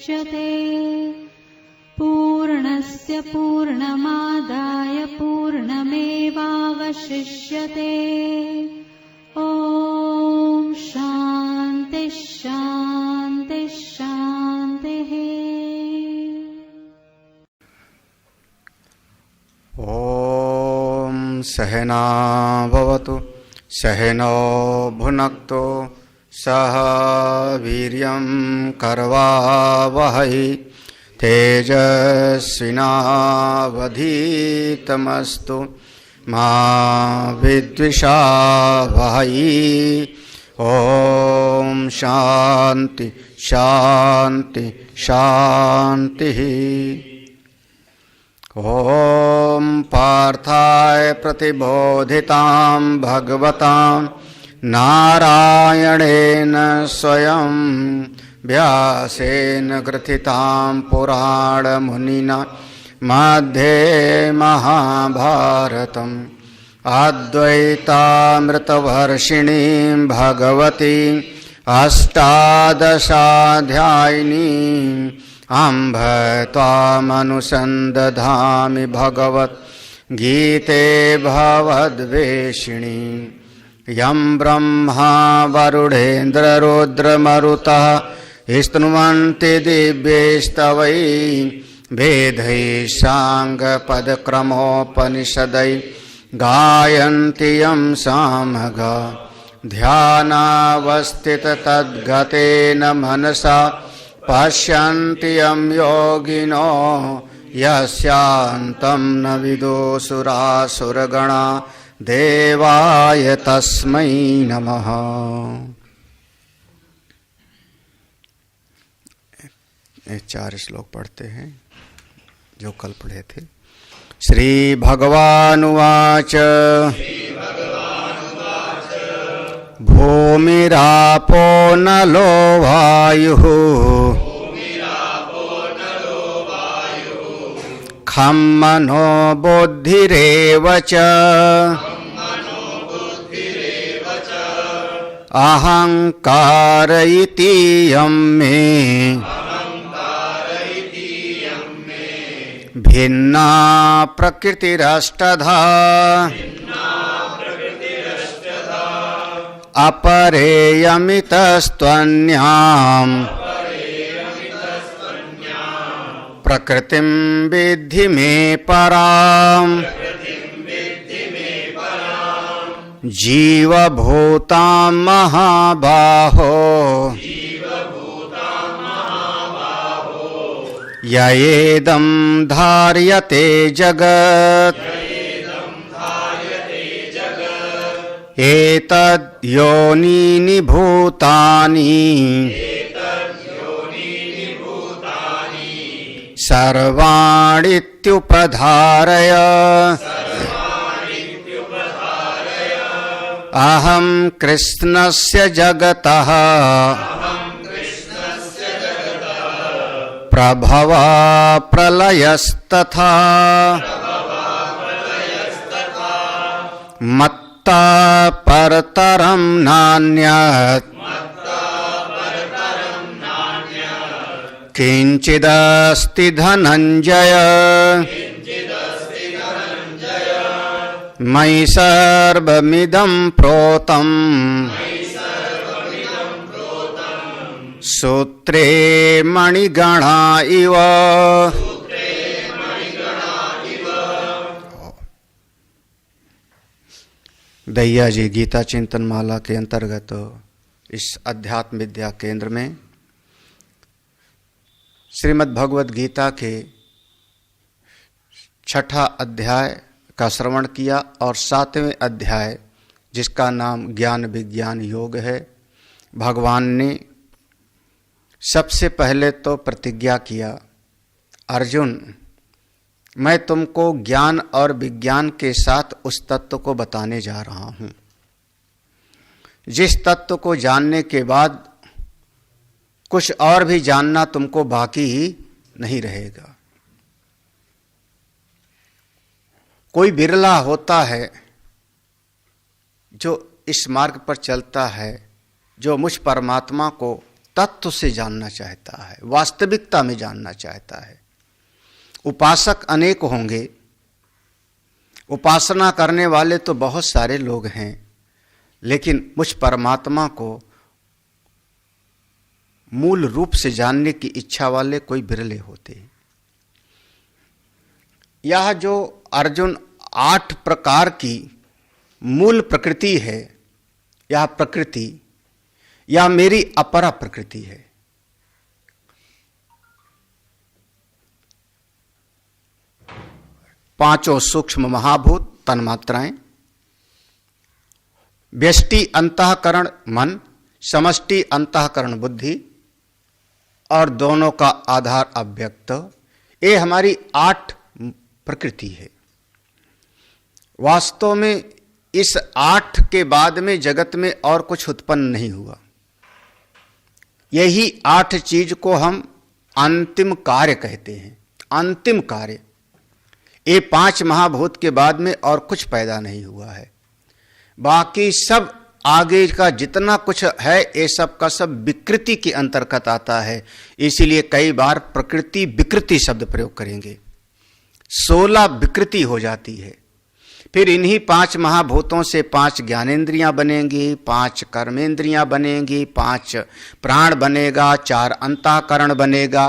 मुच्यते पूर्णस्य पूर्णमादाय पूर्णमेवावशिष्यते। ॐ शान्ति शान्ति शान्तिः। ॐ सहना भवतु सहनौ भुनक्तु सह वीर्यं करवावहै तेजस्विनावधीतमस्तु मा विद्विषावहै। ॐ शान्ति शान्ति शान्तिः। ॐ पार्थाय प्रतिबोधितां भगवतां नारायणेन स्वयं व्यासेन ग्रथितां पुराणमुनिना मध्ये महाभारतम् अद्वैतामृतवर्षिणीं भगवतीं अष्टादशाध्यायिनीं अम्भ त्वामनुसन्दधामि भगवद्गीते भवद्वेषिणी। यं ब्रह्मा वरुणेन्द्ररुद्रमरुतः स्तुवन्ति दिव्यैस्तवै वेदैः साङ्गपदक्रमोपनिषदै गायन्ति यं सामगा। ध्यानावस्थिततद्गतेन मनसा पश्यन्ति यं योगिनो यस्यान्तं न विदुषुरासुरगणा देवाय तस्मै नमः। ये 4 श्लोक पढ़ते हैं जो कल पढ़े थे। श्री भगवानुवाच भूमिरापो नलो वायुः खं मनो बुद्धिरेव च अहंकार इतीयं मे भिन्ना प्रकृतिरष्टधा अपरेयमितस्त्वन्याम् प्रकृतिं विद्धि मे पराम् जीवभूतां महाबाहो ययेदं धार्यते जगत् एतद्योनीनि भूतानि सर्वाणीत्युपधारय अहं कृष्णस्य जगतः प्रभवा प्रलयस्तथा मत्ता परतरं नान्यत् किंचिदस्ति धनंजय मयि सर्वमिदं प्रोतम् सूत्रे मणिगणा इव। दहिया जी गीता चिंतन माला के अंतर्गत इस अध्यात्म विद्या केंद्र में श्रीमद् भगवद गीता के 6ठा अध्याय का श्रवण किया और 7वें अध्याय जिसका नाम ज्ञान विज्ञान योग है। भगवान ने सबसे पहले तो प्रतिज्ञा किया, अर्जुन मैं तुमको ज्ञान और विज्ञान के साथ उस तत्व को बताने जा रहा हूँ जिस तत्व को जानने के बाद कुछ और भी जानना तुमको बाकी ही नहीं रहेगा। कोई बिरला होता है जो इस मार्ग पर चलता है, जो मुझ परमात्मा को तत्व से जानना चाहता है, वास्तविकता में जानना चाहता है। उपासक अनेक होंगे, उपासना करने वाले तो बहुत सारे लोग हैं, लेकिन मुझ परमात्मा को मूल रूप से जानने की इच्छा वाले कोई बिरले होते हैं। यह जो अर्जुन 8 प्रकार की मूल प्रकृति है, यह प्रकृति या मेरी अपरा प्रकृति है। पांचों सूक्ष्म महाभूत तन्मात्राएं, व्यष्टि अंतःकरण मन, समष्टि अंतःकरण बुद्धि और दोनों का आधार अव्यक्त, ये हमारी 8 प्रकृति है। वास्तव में इस 8 के बाद में जगत में और कुछ उत्पन्न नहीं हुआ। यही 8 चीज को हम अंतिम कार्य कहते हैं। अंतिम कार्य, ये 5 महाभूत के बाद में और कुछ पैदा नहीं हुआ है। बाकी सब आगे का जितना कुछ है ये सब का सब विकृति के अंतर्गत आता है। इसीलिए कई बार प्रकृति विकृति शब्द प्रयोग करेंगे। 16 विकृति हो जाती है। फिर इन्हीं 5 महाभूतों से 5 ज्ञानेंद्रियां बनेंगी, 5 कर्मेंद्रियां बनेंगी, 5 प्राण बनेगा, 4 अंतःकरण बनेगा।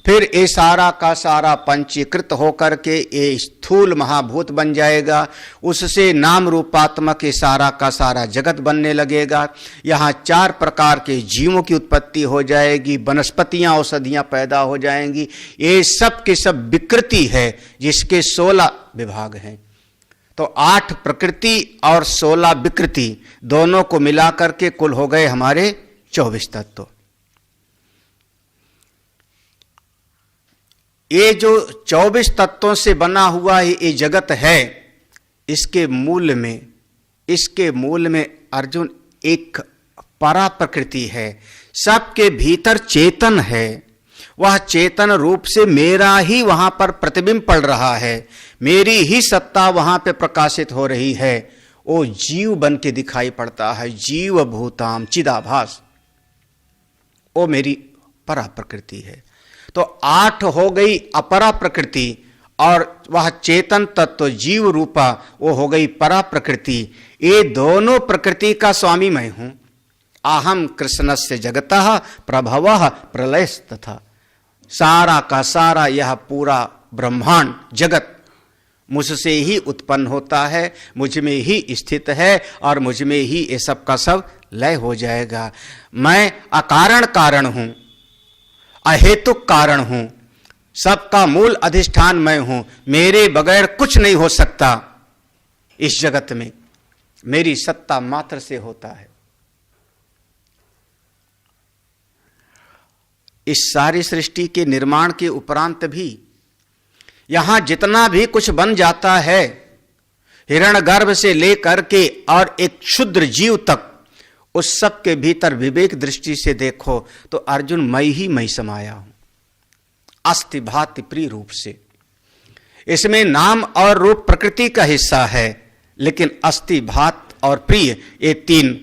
फिर ये सारा का सारा पंचीकृत होकर के ये स्थूल महाभूत बन जाएगा। उससे नाम रूपात्मक ये सारा का सारा जगत बनने लगेगा। यहाँ 4 प्रकार के जीवों की उत्पत्ति हो जाएगी, वनस्पतियां औषधियां पैदा हो जाएंगी। ये सब के सब विकृति है, जिसके 16 विभाग हैं। तो 8 प्रकृति और 16 विकृति दोनों को मिलाकर के कुल हो गए हमारे 24 तत्व। ये जो 24 तत्वों से बना हुआ ये जगत है, इसके मूल में अर्जुन एक परा प्रकृति है। सबके भीतर चेतन है। वह चेतन रूप से मेरा ही वहां पर प्रतिबिंब पड़ रहा है, मेरी ही सत्ता वहां पे प्रकाशित हो रही है। वो जीव बन के दिखाई पड़ता है, जीव भूताम चिदाभास, वो मेरी परा प्रकृति है। तो 8 हो गई अपरा प्रकृति और वह चेतन तत्व जीव रूपा वो हो गई परा प्रकृति। ये दोनों प्रकृति का स्वामी मैं हूं। अहम कृष्णस्य जगतः प्रभवः प्रलयस्तथा। सारा का सारा यह पूरा ब्रह्मांड जगत मुझसे ही उत्पन्न होता है, मुझ में ही स्थित है और मुझ में ही ये सब का सब लय हो जाएगा। मैं अकारण कारण हूं, अहेतुक कारण हूं, सबका मूल अधिष्ठान मैं हूं। मेरे बगैर कुछ नहीं हो सकता इस जगत में, मेरी सत्ता मात्र से होता है। इस सारी सृष्टि के निर्माण के उपरांत भी यहां जितना भी कुछ बन जाता है, हिरण्यगर्भ से लेकर के और एक क्षुद्र जीव तक, उस सब के भीतर विवेक दृष्टि से देखो तो अर्जुन मैं ही मैं समाया हूं, अस्ति भाति प्रिय रूप से। इसमें नाम और रूप प्रकृति का हिस्सा है, लेकिन अस्ति भात और प्रिय ये 3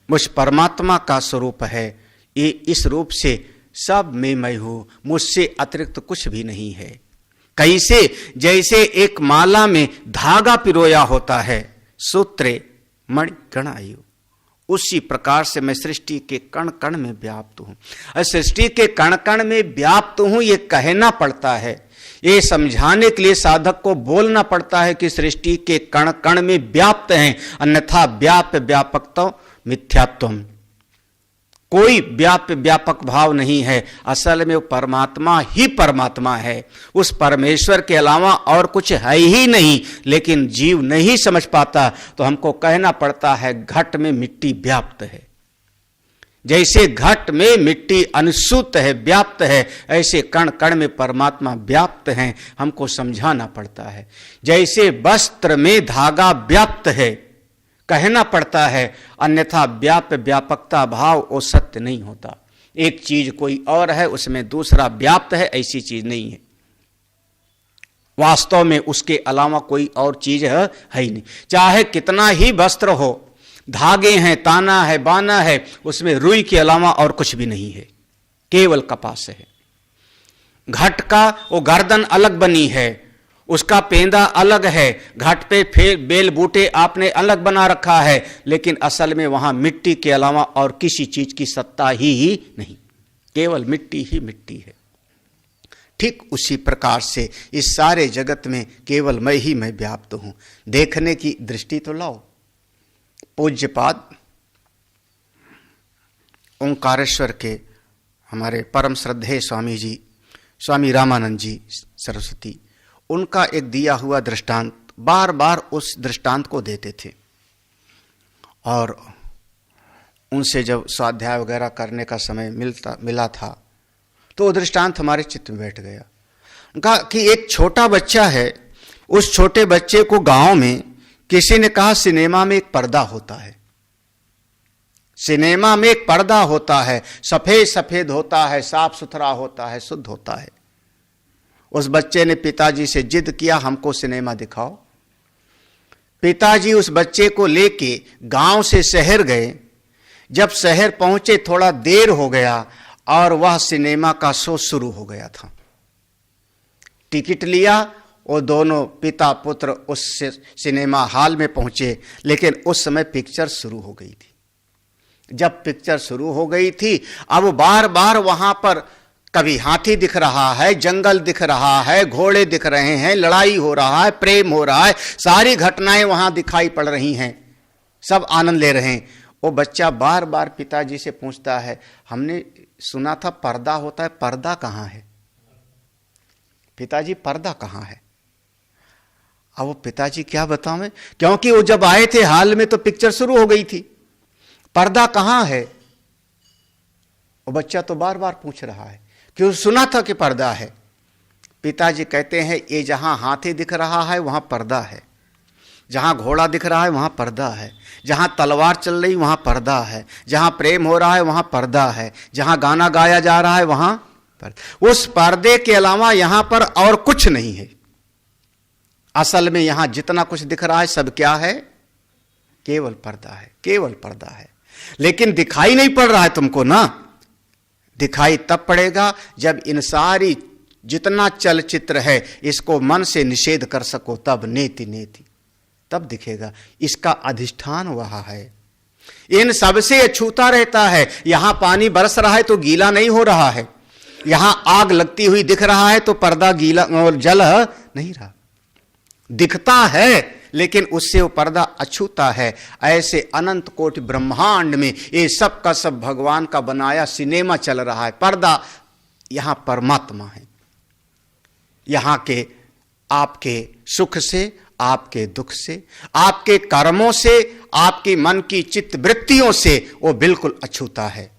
मुझ परमात्मा का स्वरूप है। ये इस रूप से सब में मैं हूं, मुझसे अतिरिक्त कुछ भी नहीं है। कैसे? जैसे एक माला में धागा पिरोया होता है, सूत्रे मणि गणायु, उसी प्रकार से मैं सृष्टि के कण कण में व्याप्त हूं। सृष्टि के कण कण में व्याप्त हूं ये कहना पड़ता है, ये समझाने के लिए साधक को बोलना पड़ता है कि सृष्टि के कण कण में व्याप्त हैं, अन्यथा व्याप्य व्यापकता मिथ्यात्व, कोई व्याप्य व्यापक भाव नहीं है। असल में वो परमात्मा ही परमात्मा है, उस परमेश्वर के अलावा और कुछ है ही नहीं। लेकिन जीव नहीं समझ पाता, तो हमको कहना पड़ता है घट में मिट्टी व्याप्त है। जैसे घट में मिट्टी अनुसूत है, व्याप्त है, ऐसे कण कण में परमात्मा व्याप्त है, हमको समझाना पड़ता है। जैसे वस्त्र में धागा व्याप्त है, कहना पड़ता है, अन्यथा व्याप्य व्यापकता भाव वो सत्य नहीं होता। एक चीज कोई और है, उसमें दूसरा व्याप्त है, ऐसी चीज नहीं है। वास्तव में उसके अलावा कोई और चीज है ही नहीं। चाहे कितना ही वस्त्र हो, धागे हैं, ताना है, बाना है, उसमें रुई के अलावा और कुछ भी नहीं है, केवल कपास है। घट का वो गर्दन अलग बनी है, उसका पेंदा अलग है, घट पे फिर बेल बूटे आपने अलग बना रखा है, लेकिन असल में वहां मिट्टी के अलावा और किसी चीज की सत्ता ही नहीं, केवल मिट्टी ही मिट्टी है। ठीक उसी प्रकार से इस सारे जगत में केवल मैं ही मैं व्याप्त हूं। देखने की दृष्टि तो लाओ। पूज्यपाद ओंकारेश्वर के हमारे परम श्रद्धेय स्वामी जी, स्वामी रामानंद जी सरस्वती, उनका एक दिया हुआ दृष्टांत बार बार उस दृष्टांत को देते थे, और उनसे जब स्वाध्याय वगैरह करने का समय मिला था तो वो दृष्टांत हमारे चित्त में बैठ गया। उनका कि एक छोटा बच्चा है, उस छोटे बच्चे को गांव में किसी ने कहा सिनेमा में एक पर्दा होता है, सिनेमा में एक पर्दा होता है, सफेद सफेद होता है, साफ सुथरा होता है, शुद्ध होता है। उस बच्चे ने पिताजी से जिद किया हमको सिनेमा दिखाओ। पिताजी उस बच्चे को लेके गांव से शहर गए। जब शहर पहुंचे थोड़ा देर हो गया और वह सिनेमा का शो शुरू हो गया था। टिकट लिया, वो दोनों पिता पुत्र उस सिनेमा हॉल में पहुंचे, लेकिन उस समय पिक्चर शुरू हो गई थी। जब पिक्चर शुरू हो गई थी, अब बार बार वहां पर कभी हाथी दिख रहा है, जंगल दिख रहा है, घोड़े दिख रहे हैं, लड़ाई हो रहा है, प्रेम हो रहा है, सारी घटनाएं वहां दिखाई पड़ रही हैं, सब आनंद ले रहे हैं। वो बच्चा बार बार पिताजी से पूछता है हमने सुना था पर्दा होता है, पर्दा कहां है पिताजी, पर्दा कहां है? अब वो पिताजी क्या बतावें, क्योंकि वो जब आए थे हाल में तो पिक्चर शुरू हो गई थी, पर्दा कहां है? वो बच्चा तो बार बार पूछ रहा है कि सुना था कि पर्दा है। पिताजी कहते हैं ये जहां हाथी दिख रहा है वहां पर्दा है, जहां घोड़ा दिख रहा है वहां पर्दा है, जहां तलवार चल रही वहां पर्दा है, जहां प्रेम हो रहा है वहां पर्दा है, जहां गाना गाया जा रहा है वहां पर्दा। उस पर्दे के अलावा यहां पर और कुछ नहीं है। असल में यहां जितना कुछ दिख रहा है सब क्या है? केवल पर्दा है, केवल पर्दा है। लेकिन दिखाई नहीं पड़ रहा है तुमको ना, दिखाई तब पड़ेगा जब इन सारी जितना चलचित्र है इसको मन से निषेध कर सको, तब नेति नेति तब दिखेगा। इसका अधिष्ठान वहां है, इन सबसे अछूता रहता है। यहां पानी बरस रहा है तो गीला नहीं हो रहा है, यहां आग लगती हुई दिख रहा है तो पर्दा गीला और जल नहीं रहा, दिखता है लेकिन उससे वो पर्दा अछूता है। ऐसे अनंत कोटि ब्रह्मांड में ये सब का सब भगवान का बनाया सिनेमा चल रहा है। पर्दा यहां परमात्मा है, यहां के आपके सुख से, आपके दुख से, आपके कर्मों से, आपकी मन की चित्त वृत्तियों से वो बिल्कुल अछूता है।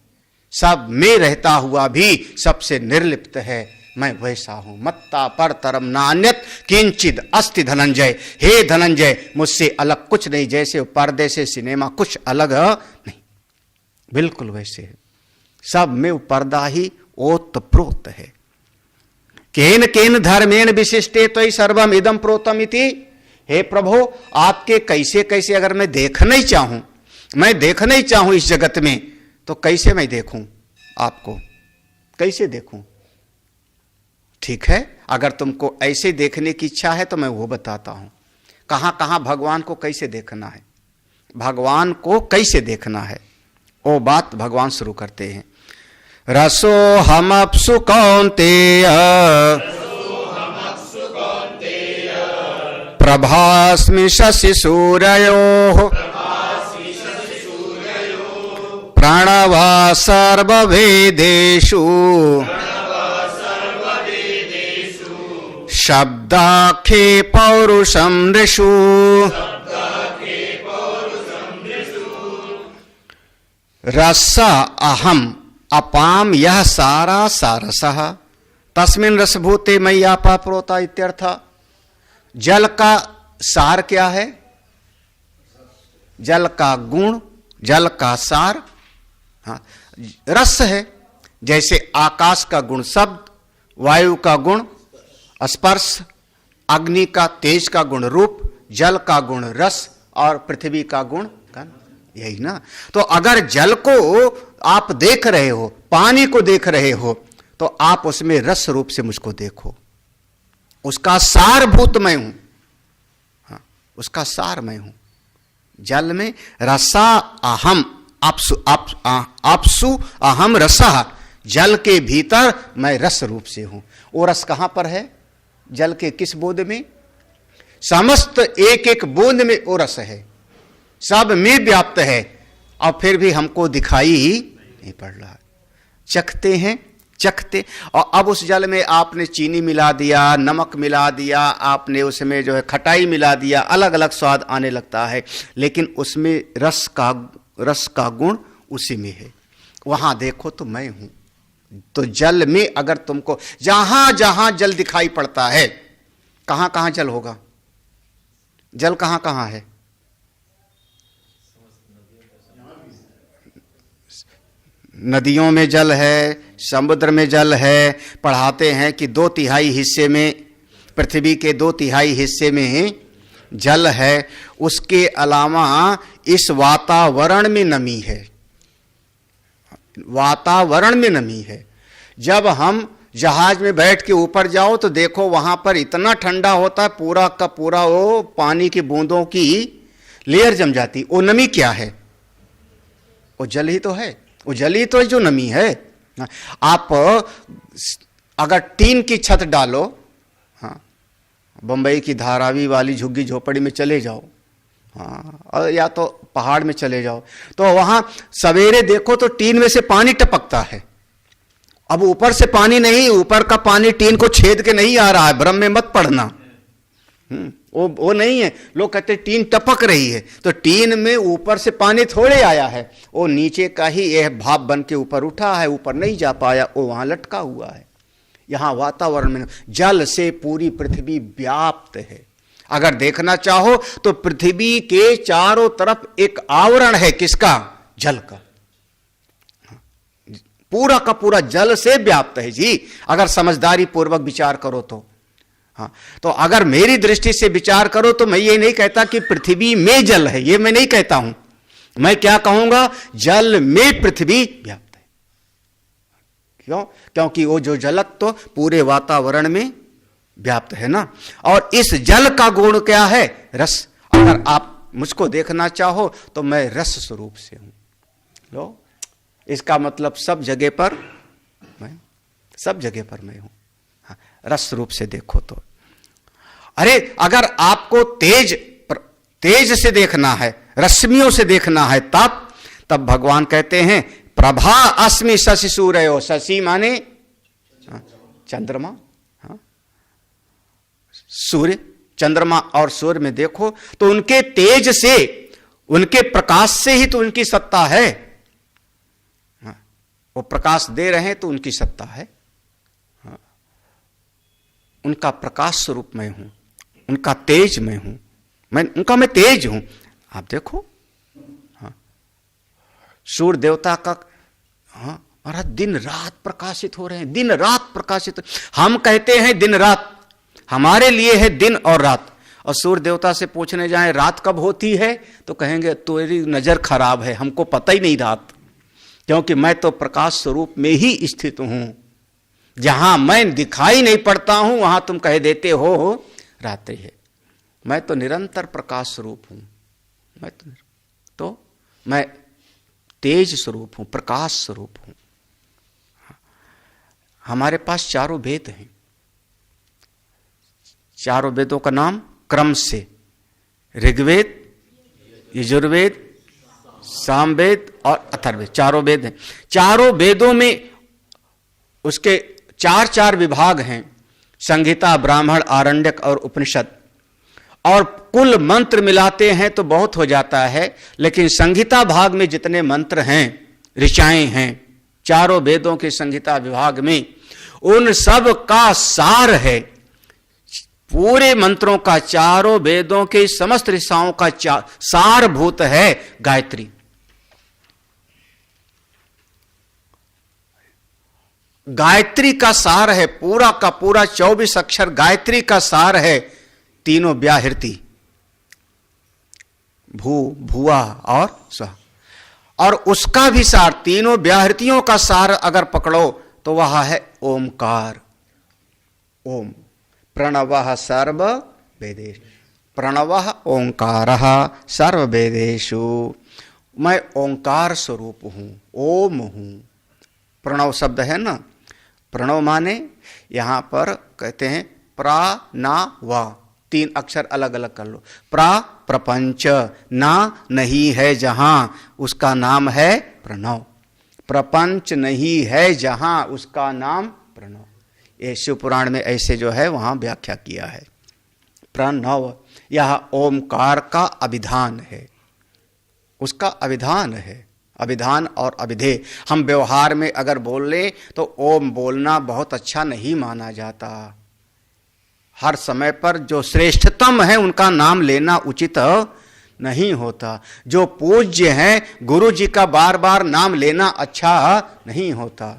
सब में रहता हुआ भी सबसे निर्लिप्त है। मैं वैसा हूं, मत्ता पर तरम नान्यत किंचिद अस्ति धनंजय। हे धनंजय, मुझसे अलग कुछ नहीं। जैसे पर्दे से सिनेमा कुछ अलग नहीं, बिल्कुल वैसे है। सब में वो पर्दा ही ओतप्रोत है। केन केन धर्मेण विशिष्टे तो सर्वम इदम प्रोतम इति। हे प्रभु, आपके कैसे कैसे अगर मैं देखना ही चाहूं, मैं देखना ही चाहूं इस जगत में, तो कैसे मैं देखूं आपको, कैसे देखूं? ठीक है, अगर तुमको ऐसे देखने की इच्छा है तो मैं वो बताता हूं कहां कहां भगवान को कैसे देखना है, भगवान को कैसे देखना है। वो बात भगवान शुरू करते हैं। रसो हमप्सु कौन्तेय प्रभास्मि शशि सूरयोः प्रणवा सर्ववेदेषु शब्दाख्ये पौरुषं नृषु। रसा अहम अपाम यह सारा सारसः तस्मिन् रसभूते मयि आपा प्रोता इत्यर्थ। जल का सार क्या है? जल का गुण, जल का सार रस है। जैसे आकाश का गुण शब्द, वायु का गुण स्पर्श, अग्नि का तेज का गुण रूप, जल का गुण रस और पृथ्वी का गुण गंध। यही ना। तो अगर जल को आप देख रहे हो, पानी को देख रहे हो, तो आप उसमें रस रूप से मुझको देखो। उसका सारभूत मैं हूं। हाँ, उसका सार मैं हूं। जल में रसा अहम आपसु अहम रसः, जल के भीतर मैं रस रूप से हूं। वो रस कहां पर है? जल के किस बूंद में? समस्त एक एक बूंद में वो रस है, सब में व्याप्त है, और फिर भी हमको दिखाई नहीं पड़ रहा। चखते हैं, चखते, और अब उस जल में आपने चीनी मिला दिया, नमक मिला दिया, आपने उसमें जो है खटाई मिला दिया, अलग अलग स्वाद आने लगता है, लेकिन उसमें रस का गुण उसी में है। वहां देखो तो मैं हूं। तो जल में अगर तुमको जहां जहां जल दिखाई पड़ता है, कहां कहां जल होगा? जल कहां कहां है? नदियों में जल है, समुद्र में जल है। पढ़ाते हैं कि 2/3 हिस्से में, पृथ्वी के 2/3 हिस्से में जल है। उसके अलावा इस वातावरण में नमी है, वातावरण में नमी है। जब हम जहाज में बैठ के ऊपर जाओ तो देखो वहां पर इतना ठंडा होता है, पूरा का पूरा वो पानी की बूंदों की लेयर जम जाती। वो नमी क्या है? वो जल ही तो है। वो जल ही तो है जो नमी है। आप अगर टीन की छत डालो, हाँ, बंबई की धारावी वाली झुग्गी झोपड़ी में चले जाओ, हाँ, और या तो पहाड़ में चले जाओ, तो वहां सवेरे देखो तो टीन में से पानी टपकता है। अब ऊपर से पानी नहीं, ऊपर का पानी टीन को छेद के नहीं आ रहा है, भ्रम में मत पड़ना। वो नहीं है। लोग कहते हैं टीन टपक रही है, तो टीन में ऊपर से पानी थोड़े आया है, वो नीचे का ही यह भाप बन के ऊपर उठा है, ऊपर नहीं जा पाया, वो वहां लटका हुआ है। यहां वातावरण में जल से पूरी पृथ्वी व्याप्त है। अगर देखना चाहो तो पृथ्वी के चारों तरफ एक आवरण है, किसका? जल का। पूरा का पूरा जल से व्याप्त है जी, अगर समझदारी पूर्वक विचार करो तो। हाँ, तो अगर मेरी दृष्टि से विचार करो तो मैं ये नहीं कहता कि पृथ्वी में जल है, ये मैं नहीं कहता हूं। मैं क्या कहूंगा? जल में पृथ्वी व्याप्त है। क्यों? क्योंकि वो जो जलत तो पूरे वातावरण में व्याप्त है ना। और इस जल का गुण क्या है? रस। अगर आप मुझको देखना चाहो तो मैं रस स्वरूप से हूं। लो, इसका मतलब सब जगह पर मैं, सब जगह पर मैं हूं। हाँ, रस रूप से देखो तो। अरे अगर आपको तेज से देखना है, रश्मियों से देखना है, तब भगवान कहते हैं प्रभा अस्मि शशि सूर्यो। शशि माने चंद्रमा, हाँ, सूर्य, चंद्रमा और सूर्य में देखो तो उनके तेज से, उनके प्रकाश से ही तो उनकी सत्ता है। हाँ, वो प्रकाश दे रहे हैं तो उनकी सत्ता है। हाँ, उनका प्रकाश स्वरूप मैं हूं, उनका तेज मैं हूं, मैं तेज हूं। आप देखो, हाँ, सूर्य देवता का, हाँ, महाराज दिन रात प्रकाशित हो रहे हैं, दिन रात प्रकाशित। हम कहते हैं दिन रात, हमारे लिए है दिन और रात। और सूर्य देवता से पूछने जाएं रात कब होती है तो कहेंगे तेरी नजर खराब है, हमको पता ही नहीं रात, क्योंकि मैं तो प्रकाश स्वरूप में ही स्थित हूं। जहां मैं दिखाई नहीं पड़ता हूं वहां तुम कह देते हो रात्रि है। मैं तो निरंतर प्रकाश स्वरूप हूं। मैं तेज स्वरूप हूं, प्रकाश स्वरूप हूं। हमारे पास चारों वेद हैं। चारों वेदों का नाम क्रम से ऋग्वेद, यजुर्वेद, सामवेद और अथर्ववेद, चारों वेद हैं। चारों वेदों में उसके 4 विभाग हैं, संहिता, ब्राह्मण, आरण्यक और उपनिषद। और कुल मंत्र मिलाते हैं तो बहुत हो जाता है, लेकिन संहिता भाग में जितने मंत्र हैं, ऋचाएं हैं, चारों वेदों के संहिता विभाग में, उन सब का सार है, पूरे मंत्रों का, चारों वेदों के समस्त ऋचाओं का सारभूत है गायत्री। गायत्री का सार है, पूरा का पूरा 24 अक्षर गायत्री का सार है। तीनों व्याहृति, भू, भुआ और स्व, और उसका भी सार, तीनों व्याहृतियों का सार अगर पकड़ो तो वह है ओमकार। ओम प्रणवः सर्व वेदेषु, प्रणवः ओंकारः सर्व वेदेषु। मैं ओंकार स्वरूप हूं, ओम हूं। प्रणव शब्द है ना, प्रणव माने यहां पर कहते हैं प्रा ना वा, 3 अक्षर अलग अलग कर लो। प्रा प्रपंच, ना नहीं है जहां उसका नाम है प्रणव, प्रपंच नहीं है जहां उसका नाम प्रणव। ये शिव पुराण में ऐसे जो है वहां व्याख्या किया है। प्रणव यह ओमकार का अभिधान है, उसका अभिधान है। अभिधान और अभिधेय हम व्यवहार में अगर बोल लें तो ओम बोलना बहुत अच्छा नहीं माना जाता। हर समय पर जो श्रेष्ठतम है उनका नाम लेना उचित नहीं होता। जो पूज्य हैं गुरु जी का बार बार नाम लेना अच्छा नहीं होता।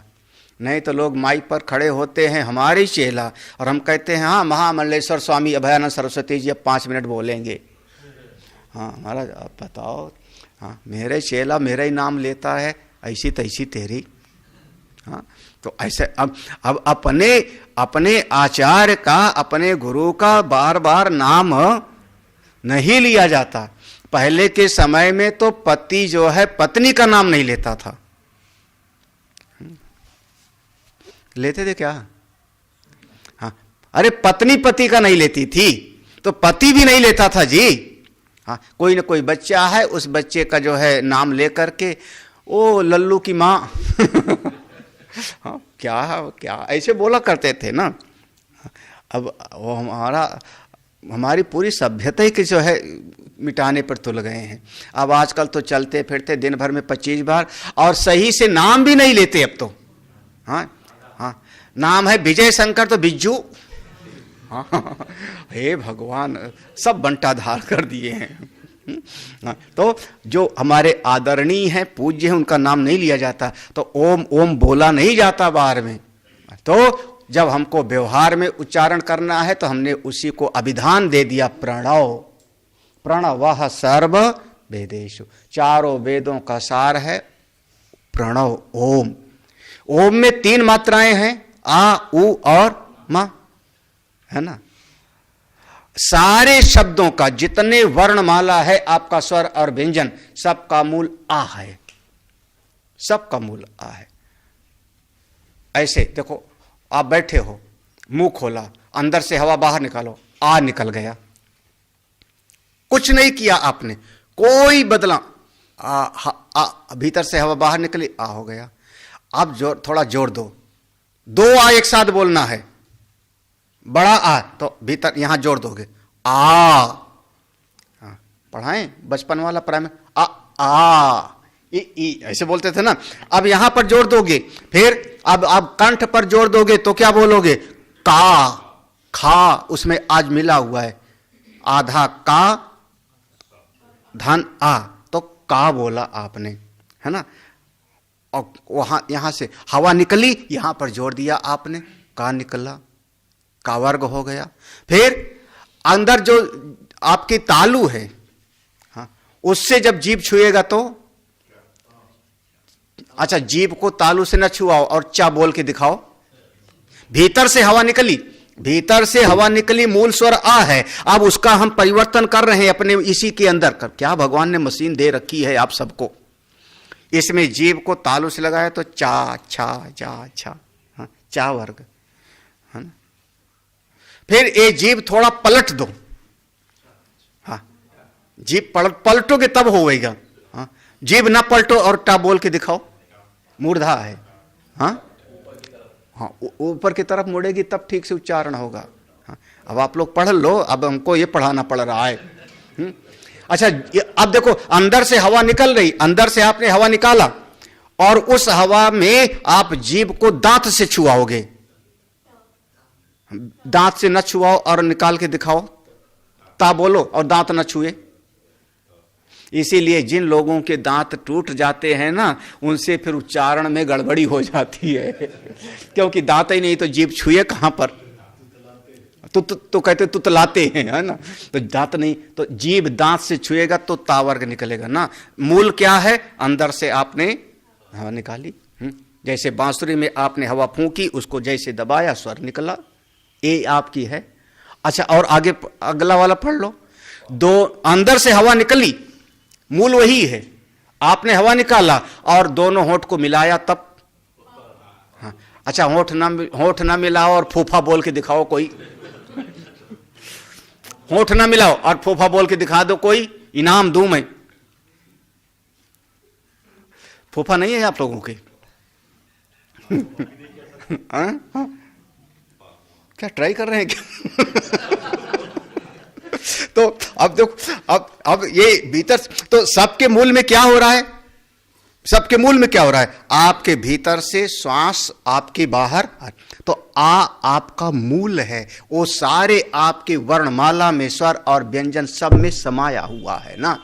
नहीं तो लोग माइक पर खड़े होते हैं हमारे चेला, और हम कहते हैं हाँ महामंडलेश्वर स्वामी अभयानंद सरस्वती जी अब 5 मिनट बोलेंगे। हाँ महाराज आप बताओ, हाँ मेरे चेला मेरा ही नाम लेता है, ऐसी तैसी तेरी। हाँ तो ऐसे अब अपने आचार्य का, अपने गुरु का बार बार नाम नहीं लिया जाता। पहले के समय में तो पति जो है पत्नी का नाम नहीं लेता था। लेते थे क्या? हाँ अरे पत्नी पति का नहीं लेती थी तो पति भी नहीं लेता था जी। हाँ कोई ना कोई बच्चा है, उस बच्चे का जो है नाम लेकर के ओ लल्लू की माँ हाँ क्या ऐसे बोला करते थे ना। अब वो हमारी पूरी सभ्यता की जो है मिटाने पर तुल गए हैं। अब आजकल तो चलते फिरते दिन भर में 25 बार, और सही से नाम भी नहीं लेते अब तो। हाँ हाँ नाम है विजय शंकर तो बिज्जू। हाँ हे भगवान, सब बंटाधार कर दिए हैं। तो जो हमारे आदरणीय हैं, पूज्य हैं, उनका नाम नहीं लिया जाता। तो ओम ओम बोला नहीं जाता बाहर में। तो जब हमको व्यवहार में उच्चारण करना है तो हमने उसी को अभिधान दे दिया, प्रणव। प्रणवः सर्व वेदेषु, चारों वेदों का सार है प्रणव ओम। ओम में 3 मात्राएं हैं, आ उ और मा, है ना। सारे शब्दों का जितने वर्णमाला है आपका स्वर और व्यंजन, सबका मूल आ है, सबका मूल आ है। ऐसे देखो, आप बैठे हो, मुंह खोला, अंदर से हवा बाहर निकालो, आ निकल गया। कुछ नहीं किया आपने, कोई बदला, भीतर से हवा बाहर निकली, आ हो गया। अब थोड़ा जोर दो, 2 आ एक साथ बोलना है, बड़ा आ तो भीतर यहां जोड़ दोगे, आ। पढ़ाएं बचपन वाला प्राइमरी, आ ई ऐसे बोलते थे ना। अब यहां पर जोड़ दोगे, फिर अब आप कंठ पर जोड़ दोगे तो क्या बोलोगे, का, खा, उसमें आज मिला हुआ है, आधा का धन आ, तो का बोला आपने, है ना। और वहां यहां से हवा निकली, यहां पर जोड़ दिया आपने, का निकला, का वर्ग हो गया। फिर अंदर जो आपकी तालू है, हाँ, उससे जब जीभ छुएगा तो, अच्छा जीभ को तालू से न छुआओ और चा बोल के दिखाओ। भीतर से हवा निकली, भीतर से हवा निकली, मूल स्वर आ है। अब उसका हम परिवर्तन कर रहे हैं अपने इसी के अंदर कर। क्या भगवान ने मशीन दे रखी है आप सबको। इसमें जीभ को तालू से लगाया तो चा छा जा छा, हाँ, चा वर्ग, है ना। फिर ये जीभ थोड़ा पलट दो, हाँ, जीभ पलटोगे तब होएगा। हाँ, जीभ ना पलटो और टा बोल के दिखाओ, मूर्धा है। हाँ हाँ, ऊपर की तरफ मुड़ेगी तब ठीक से उच्चारण होगा। हाँ, अब आप लोग पढ़ लो, अब हमको ये पढ़ाना पड़ रहा है। अच्छा अब देखो, अंदर से हवा निकल रही, अंदर से आपने हवा निकाला और उस हवा में आप जीभ को दांत से छुआओगे। दांत से न छुआओ और निकाल के दिखाओ, ता बोलो और दांत न छुए। इसीलिए जिन लोगों के दांत टूट जाते हैं ना, उनसे फिर उच्चारण में गड़बड़ी हो जाती है क्योंकि दांत ही नहीं तो जीभ छुए कहां पर। तो कहते तुतलाते हैं, है ना। तो दांत नहीं, तो जीभ दांत से छुएगा तो ता वर्ग निकलेगा ना। मूल क्या है? अंदर से आपने हवा निकाली। जैसे बांसुरी में आपने हवा फूंकी, उसको जैसे दबाया स्वर निकला, ये आपकी है। अच्छा, और आगे अगला वाला पढ़ लो। दो अंदर से हवा निकली, मूल वही है। आपने हवा निकाला और दोनों होंठ को मिलाया तब। हाँ, अच्छा, होंठ ना मिलाओ और फूफा बोल के दिखाओ कोई। होंठ ना मिलाओ और फूफा बोल के दिखा दो कोई, इनाम दूं मैं। फूफा नहीं है आप लोगों के? क्या ट्राई कर रहे हैं क्या? तो अब देखो, अब ये भीतर, तो सबके मूल में क्या हो रहा है? सबके मूल में क्या हो रहा है? आपके भीतर से श्वास आपके बाहर, तो आपका मूल है। वो सारे आपके वर्णमाला में स्वर और व्यंजन सब में समाया हुआ है ना।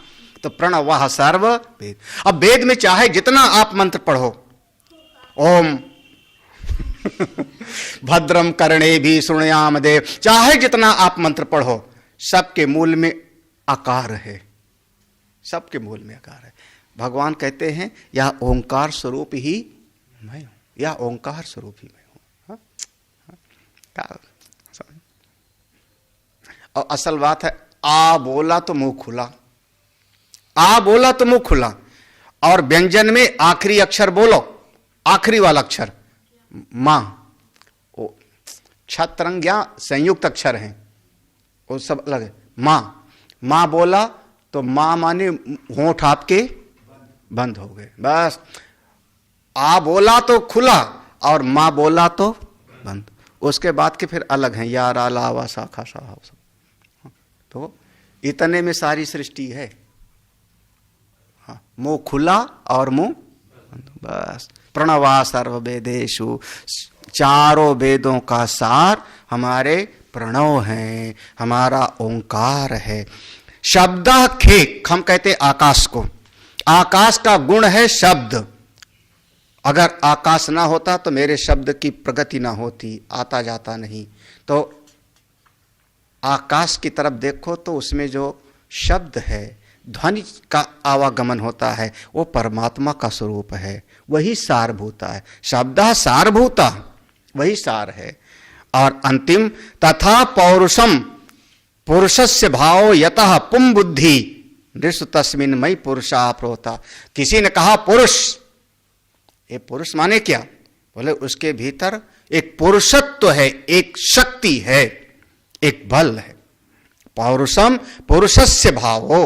तो प्रणवः सर्व वेद। अब वेद में चाहे जितना आप मंत्र पढ़ो, ओम भद्रम कर्णे भी शृणुयाम देव, चाहे जितना आप मंत्र पढ़ो, सबके मूल में आकार है। सबके मूल में आकार है। भगवान कहते हैं यह ओंकार स्वरूप ही मैं हूं, यह ओंकार स्वरूप ही मैं हूं। और असल बात है, आ बोला तो मुंह खुला, आ बोला तो मुंह खुला। और व्यंजन में आखिरी अक्षर बोलो, आखिरी वाला अक्षर मां, वो छत्रंग्या संयुक्त अक्षर हैं, वो सब अलग है। मां बोला तो मां माने होंठ आपके बंद हो गए, बस। आ बोला तो खुला और मां बोला तो बंद। उसके बाद के फिर अलग हैं, या रा ला वा सा खा सा सब। तो इतने में सारी सृष्टि है। हाँ, मुंह खुला और मुंह बंद, बस। प्रणवा सर्व वेदेषु, चारों वेदों का सार हमारे प्रणव है, हमारा ओंकार है। शब्द खे, हम कहते आकाश को, आकाश का गुण है शब्द। अगर आकाश ना होता तो मेरे शब्द की प्रगति ना होती, आता जाता नहीं। तो आकाश की तरफ देखो तो उसमें जो शब्द है, ध्वनि का आवागमन होता है, वो परमात्मा का स्वरूप है, वही सारभूता है। शब्द सारभूता, वही सार है। और अंतिम तथा पौरुषम, पुरुषस्य भाव यतः पुम बुद्धि नृषु तस्मिन मई पुरुषा प्रोता। किसी ने कहा पुरुष, ये पुरुष माने क्या? बोले उसके भीतर एक पुरुषत्व है, एक शक्ति है, एक बल है। पौरुषम पुरुषस्य भावो,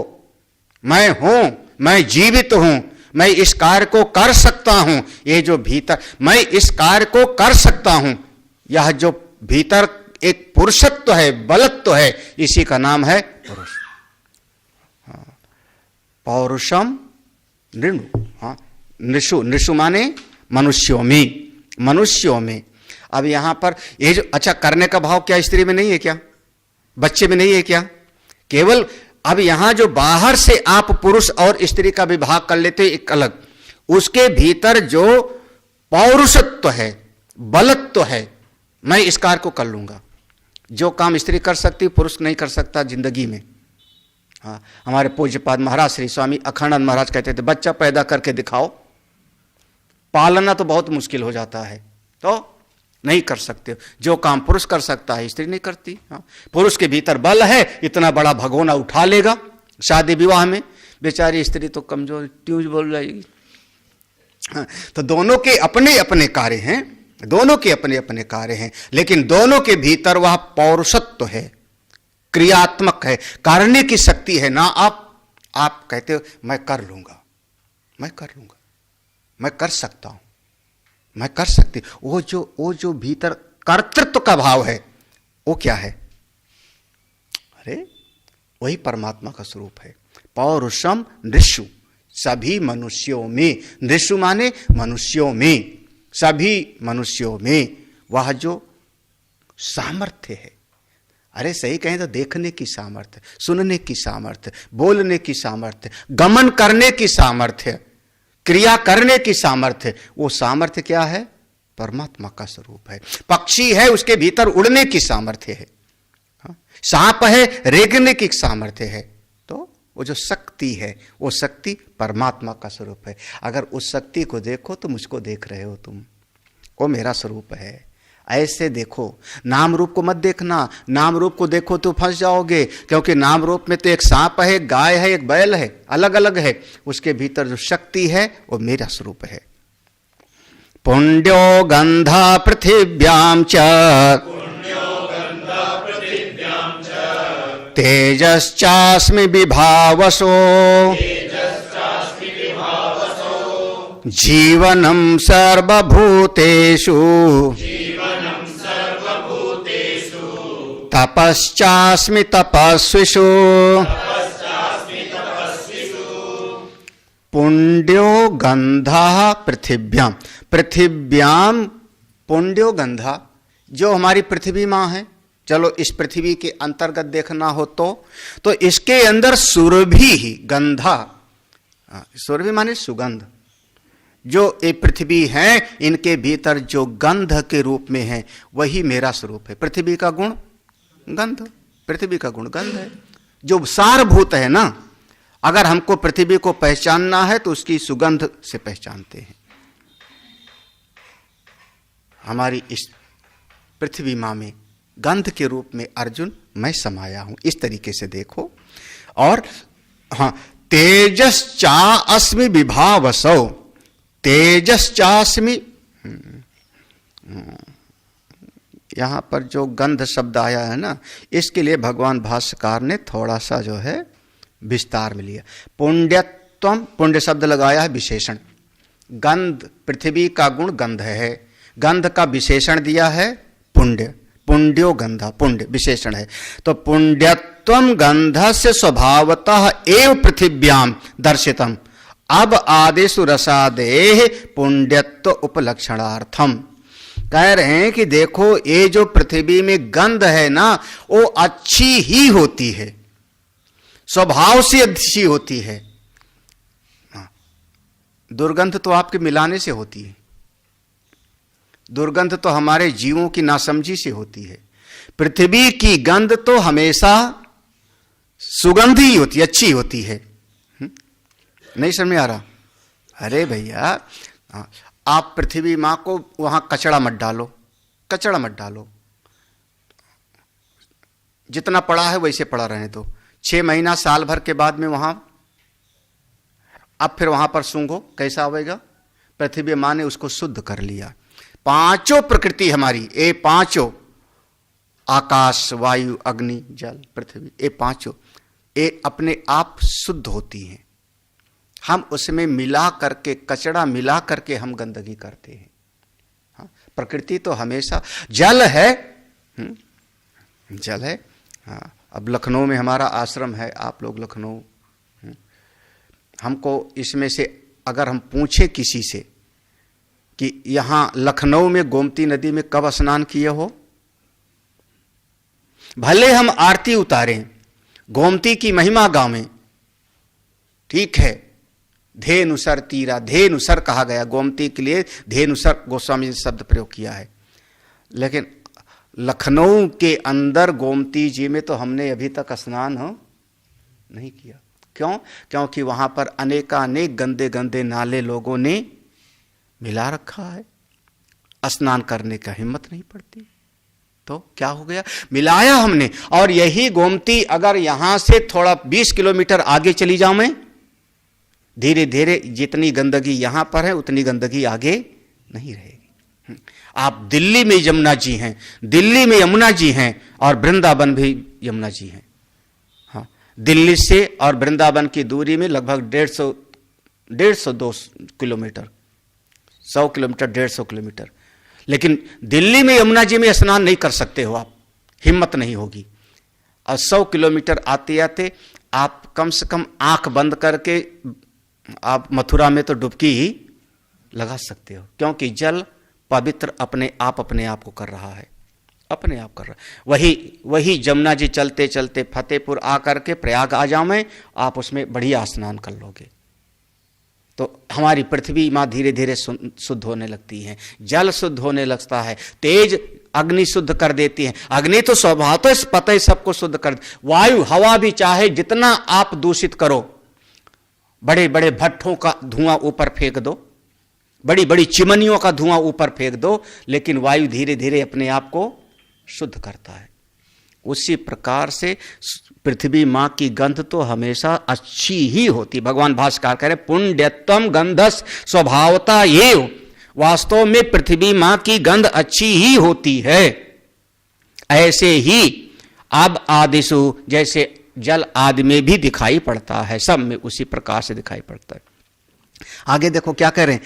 मैं हूं, मैं जीवित हूं, मैं इस कार्य को कर सकता हूं। ये जो भीतर मैं इस कार्य को कर सकता हूं, यह जो भीतर एक पुरुषत्व है, बलत्व है, इसी का नाम है पुरुष। पौरुषम नृणु, हाँ, नृषु, नृषु माने मनुष्यों में, मनुष्यों में। अब यहां पर ये जो, अच्छा, करने का भाव क्या स्त्री में नहीं है क्या? बच्चे में नहीं है क्या? केवल अब यहां जो बाहर से आप पुरुष और स्त्री का विभाग कर लेते एक अलग, उसके भीतर जो पौरुषत्व है, बलत्व है, मैं इस कार्य को कर लूंगा। जो काम स्त्री कर सकती पुरुष नहीं कर सकता जिंदगी में। हाँ, हमारे पूज्यपाद महाराज श्री स्वामी अखंडानंद महाराज कहते थे, बच्चा पैदा करके दिखाओ, पालना तो बहुत मुश्किल हो जाता है, तो नहीं कर सकते। जो काम पुरुष कर सकता है स्त्री नहीं करती। हाँ, पुरुष के भीतर बल है, इतना बड़ा भगोना उठा लेगा। शादी विवाह में बेचारी स्त्री तो कमजोर ट्यूज बोल जाएगी। हाँ, तो दोनों के अपने अपने कार्य हैं, दोनों के अपने अपने कार्य हैं, लेकिन दोनों के भीतर वह पौरुषत्व है, क्रियात्मक है, करने की शक्ति है ना। आप कहते हो मैं कर लूंगा, मैं कर लूंगा, मैं कर सकता हूं, मैं कर सकती। वो जो भीतर कर्तृत्व का भाव है, वो क्या है? अरे वही परमात्मा का स्वरूप है। पौरुषम नृषु, सभी मनुष्यों में, नृषु माने मनुष्यों में, सभी मनुष्यों में वह जो सामर्थ्य है। अरे सही कहें तो देखने की सामर्थ्य, सुनने की सामर्थ्य, बोलने की सामर्थ्य, गमन करने की सामर्थ्य, क्रिया करने की सामर्थ्य, वो सामर्थ्य क्या है? परमात्मा का स्वरूप है। पक्षी है, उसके भीतर उड़ने की सामर्थ्य है। सांप है, रेंगने की सामर्थ्य है। तो वो जो शक्ति है, वो शक्ति परमात्मा का स्वरूप है। अगर उस शक्ति को देखो तो मुझको देख रहे हो तुम, वो मेरा स्वरूप है। ऐसे देखो, नाम रूप को मत देखना। नाम रूप को देखो तो फंस जाओगे, क्योंकि नाम रूप में तो एक सांप है, एक गाय है, एक बैल है, अलग अलग है। उसके भीतर जो शक्ति है वो मेरा स्वरूप है। पुण्यो गंधा पृथिव्याम च तेजश्चास्मि विभावसो जीवनं सर्वभूतेषु तपश्चास्मि तपस्विषु पुण्यो गंधः पृथिव्याम। पृथिव्याम पुण्यो गंधा, जो हमारी पृथ्वी माँ है। चलो इस पृथ्वी के अंतर्गत देखना हो तो इसके अंदर सुरभि ही गंधा, सुरभि माने सुगंध। जो ये पृथ्वी है, इनके भीतर जो गंध के रूप में है वही मेरा स्वरूप है। पृथ्वी का गुण गंध, पृथ्वी का गुण गंध है, जो सारभूत है ना। अगर हमको पृथ्वी को पहचानना है तो उसकी सुगंध से पहचानते हैं। हमारी इस पृथ्वी माँ में गंध के रूप में अर्जुन मैं समाया हूं, इस तरीके से देखो। और हाँ, तेजश्चा अस्मि विभावसौ, तेजश्चास्मि, यहां पर जो गंध शब्द आया है ना, इसके लिए भगवान भाष्यकार ने थोड़ा सा जो है विस्तार में लिया। पुण्यत्वम, पुण्य शब्द लगाया है विशेषण। गंध, पृथ्वी का गुण गंध है, गंध का विशेषण दिया है पुण्य। पुण्यो गंधा, पुण्य विशेषण है। तो पुण्यत्वम गंधस्य स्वभावतः एव पृथिव्याम दर्शितम। अब आदेशु रसादेह पुण्यत्व उपलक्षणार्थम। कह रहे हैं कि देखो ये जो पृथ्वी में गंध है ना, वो अच्छी ही होती है, स्वभाव से अच्छी होती है। दुर्गंध तो आपके मिलाने से होती है, दुर्गंध तो हमारे जीवों की नासमझी से होती है। पृथ्वी की गंध तो हमेशा सुगंधी होती, अच्छी होती है। नहीं समझ में आ रहा? अरे भैया, आप पृथ्वी माँ को वहां कचड़ा मत डालो, कचड़ा मत डालो, जितना पड़ा है वैसे पड़ा रहने दो। 6 महीना साल भर के बाद में वहां, अब फिर वहां पर सूंघो कैसा आवेगा। पृथ्वी माँ ने उसको शुद्ध कर लिया। पांचों प्रकृति हमारी, ये पांचों, आकाश, वायु, अग्नि, जल, पृथ्वी, ये पांचों ये अपने आप शुद्ध होती हैं। हम उसमें मिला करके, कचड़ा मिला करके हम गंदगी करते हैं। हाँ, प्रकृति तो हमेशा जल है, जल है। हाँ, अब लखनऊ में हमारा आश्रम है, आप लोग लखनऊ, हमको इसमें से अगर हम पूछे किसी से कि यहां लखनऊ में गोमती नदी में कब स्नान किए हो, भले हम आरती उतारें, गोमती की महिमा गावें, ठीक है, धेनुसर तीरा, धेनुसर कहा गया गोमती के लिए, धेनुसर गोस्वामी ने शब्द प्रयोग किया है। लेकिन लखनऊ के अंदर गोमती जी में तो हमने अभी तक स्नान नहीं किया। क्यों? क्योंकि वहां पर अनेकानेक गंदे गंदे नाले लोगों ने मिला रखा है, स्नान करने का हिम्मत नहीं पड़ती। तो क्या हो गया, मिलाया हमने। और यही गोमती अगर यहां से थोड़ा 20 किलोमीटर आगे चली जाऊं मैं, धीरे धीरे जितनी गंदगी यहां पर है उतनी गंदगी आगे नहीं रहेगी। आप दिल्ली में यमुना जी हैं, दिल्ली में यमुना जी हैं, और वृंदावन भी यमुना जी हैं। हाँ, दिल्ली से और वृंदावन की दूरी में लगभग 150-2 किलोमीटर, 100 किलोमीटर, 150 किलोमीटर। लेकिन दिल्ली में यमुना जी में स्नान नहीं कर सकते हो आप, हिम्मत नहीं होगी। और 100 किलोमीटर आते आते आप कम से कम आंख बंद करके आप मथुरा में तो डुबकी ही लगा सकते हो, क्योंकि जल पवित्र अपने आप को कर रहा है, अपने आप कर रहा है। वही जमुना जी चलते चलते फतेहपुर आकर के प्रयाग आ जाओ में, आप उसमें बढ़िया स्नान कर लोगे। तो हमारी पृथ्वी माँ धीरे धीरे शुद्ध होने लगती है, जल शुद्ध होने लगता है, तेज अग्नि शुद्ध कर देती है। अग्नि तो स्वभाव तो पता ही सबको शुद्ध कर, वायु हवा भी चाहे जितना आप दूषित करो, बड़े बड़े भट्ठों का धुआं ऊपर फेंक दो, बड़ी बड़ी चिमनियों का धुआं ऊपर फेंक दो, लेकिन वायु धीरे धीरे अपने आप को शुद्ध करता है। उसी प्रकार से पृथ्वी मां की गंध तो हमेशा अच्छी ही होती। भगवान भाष्यकार कह रहे पुण्यत्वम गंधस स्वभावता एव, वास्तव में पृथ्वी मां की गंध अच्छी ही होती है। ऐसे ही अब आदिशु, जैसे जल आदि में भी दिखाई पड़ता है, सब में उसी प्रकार से दिखाई पड़ता है। आगे देखो क्या कह रहे हैं,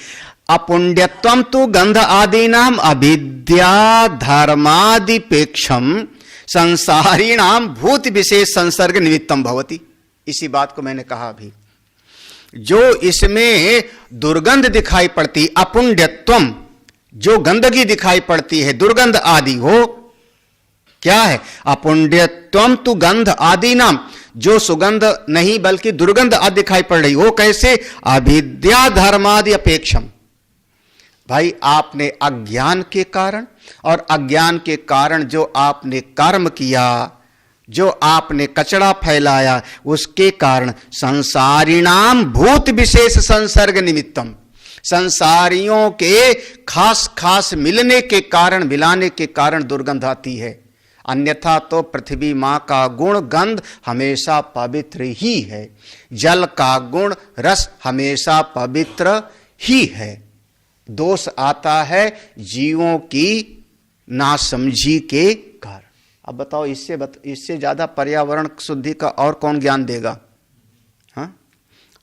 अपुण्यत्वम तो गंध आदि नाम अविद्या धर्मादिपेक्षम संसारीणाम भूत विशेष संसर्ग निमित्तम भवति। इसी बात को मैंने कहा अभी, जो इसमें दुर्गंध दिखाई पड़ती, अपुण्यत्वम, जो गंदगी दिखाई पड़ती है, दुर्गंध आदि हो, क्या है अपुण्यत्वम तु गंध आदि नाम, जो सुगंध नहीं बल्कि दुर्गंध आदि दिखाई पड़ रही हो, कैसे अविद्या धर्मादि अपेक्षम। भाई आपने अज्ञान के कारण, और अज्ञान के कारण जो आपने कर्म किया, जो आपने कचरा फैलाया, उसके कारण संसारिणाम भूत विशेष संसर्ग निमित्तम, संसारियों के खास खास मिलने के कारण, मिलाने के कारण दुर्गंध आती है। अन्यथा तो पृथ्वी मां का गुण गंध हमेशा पवित्र ही है, जल का गुण रस हमेशा पवित्र ही है। दोष आता है जीवों की नासमझी के कारण। अब बताओ इससे ज्यादा पर्यावरण शुद्धि का और कौन ज्ञान देगा? हाँ,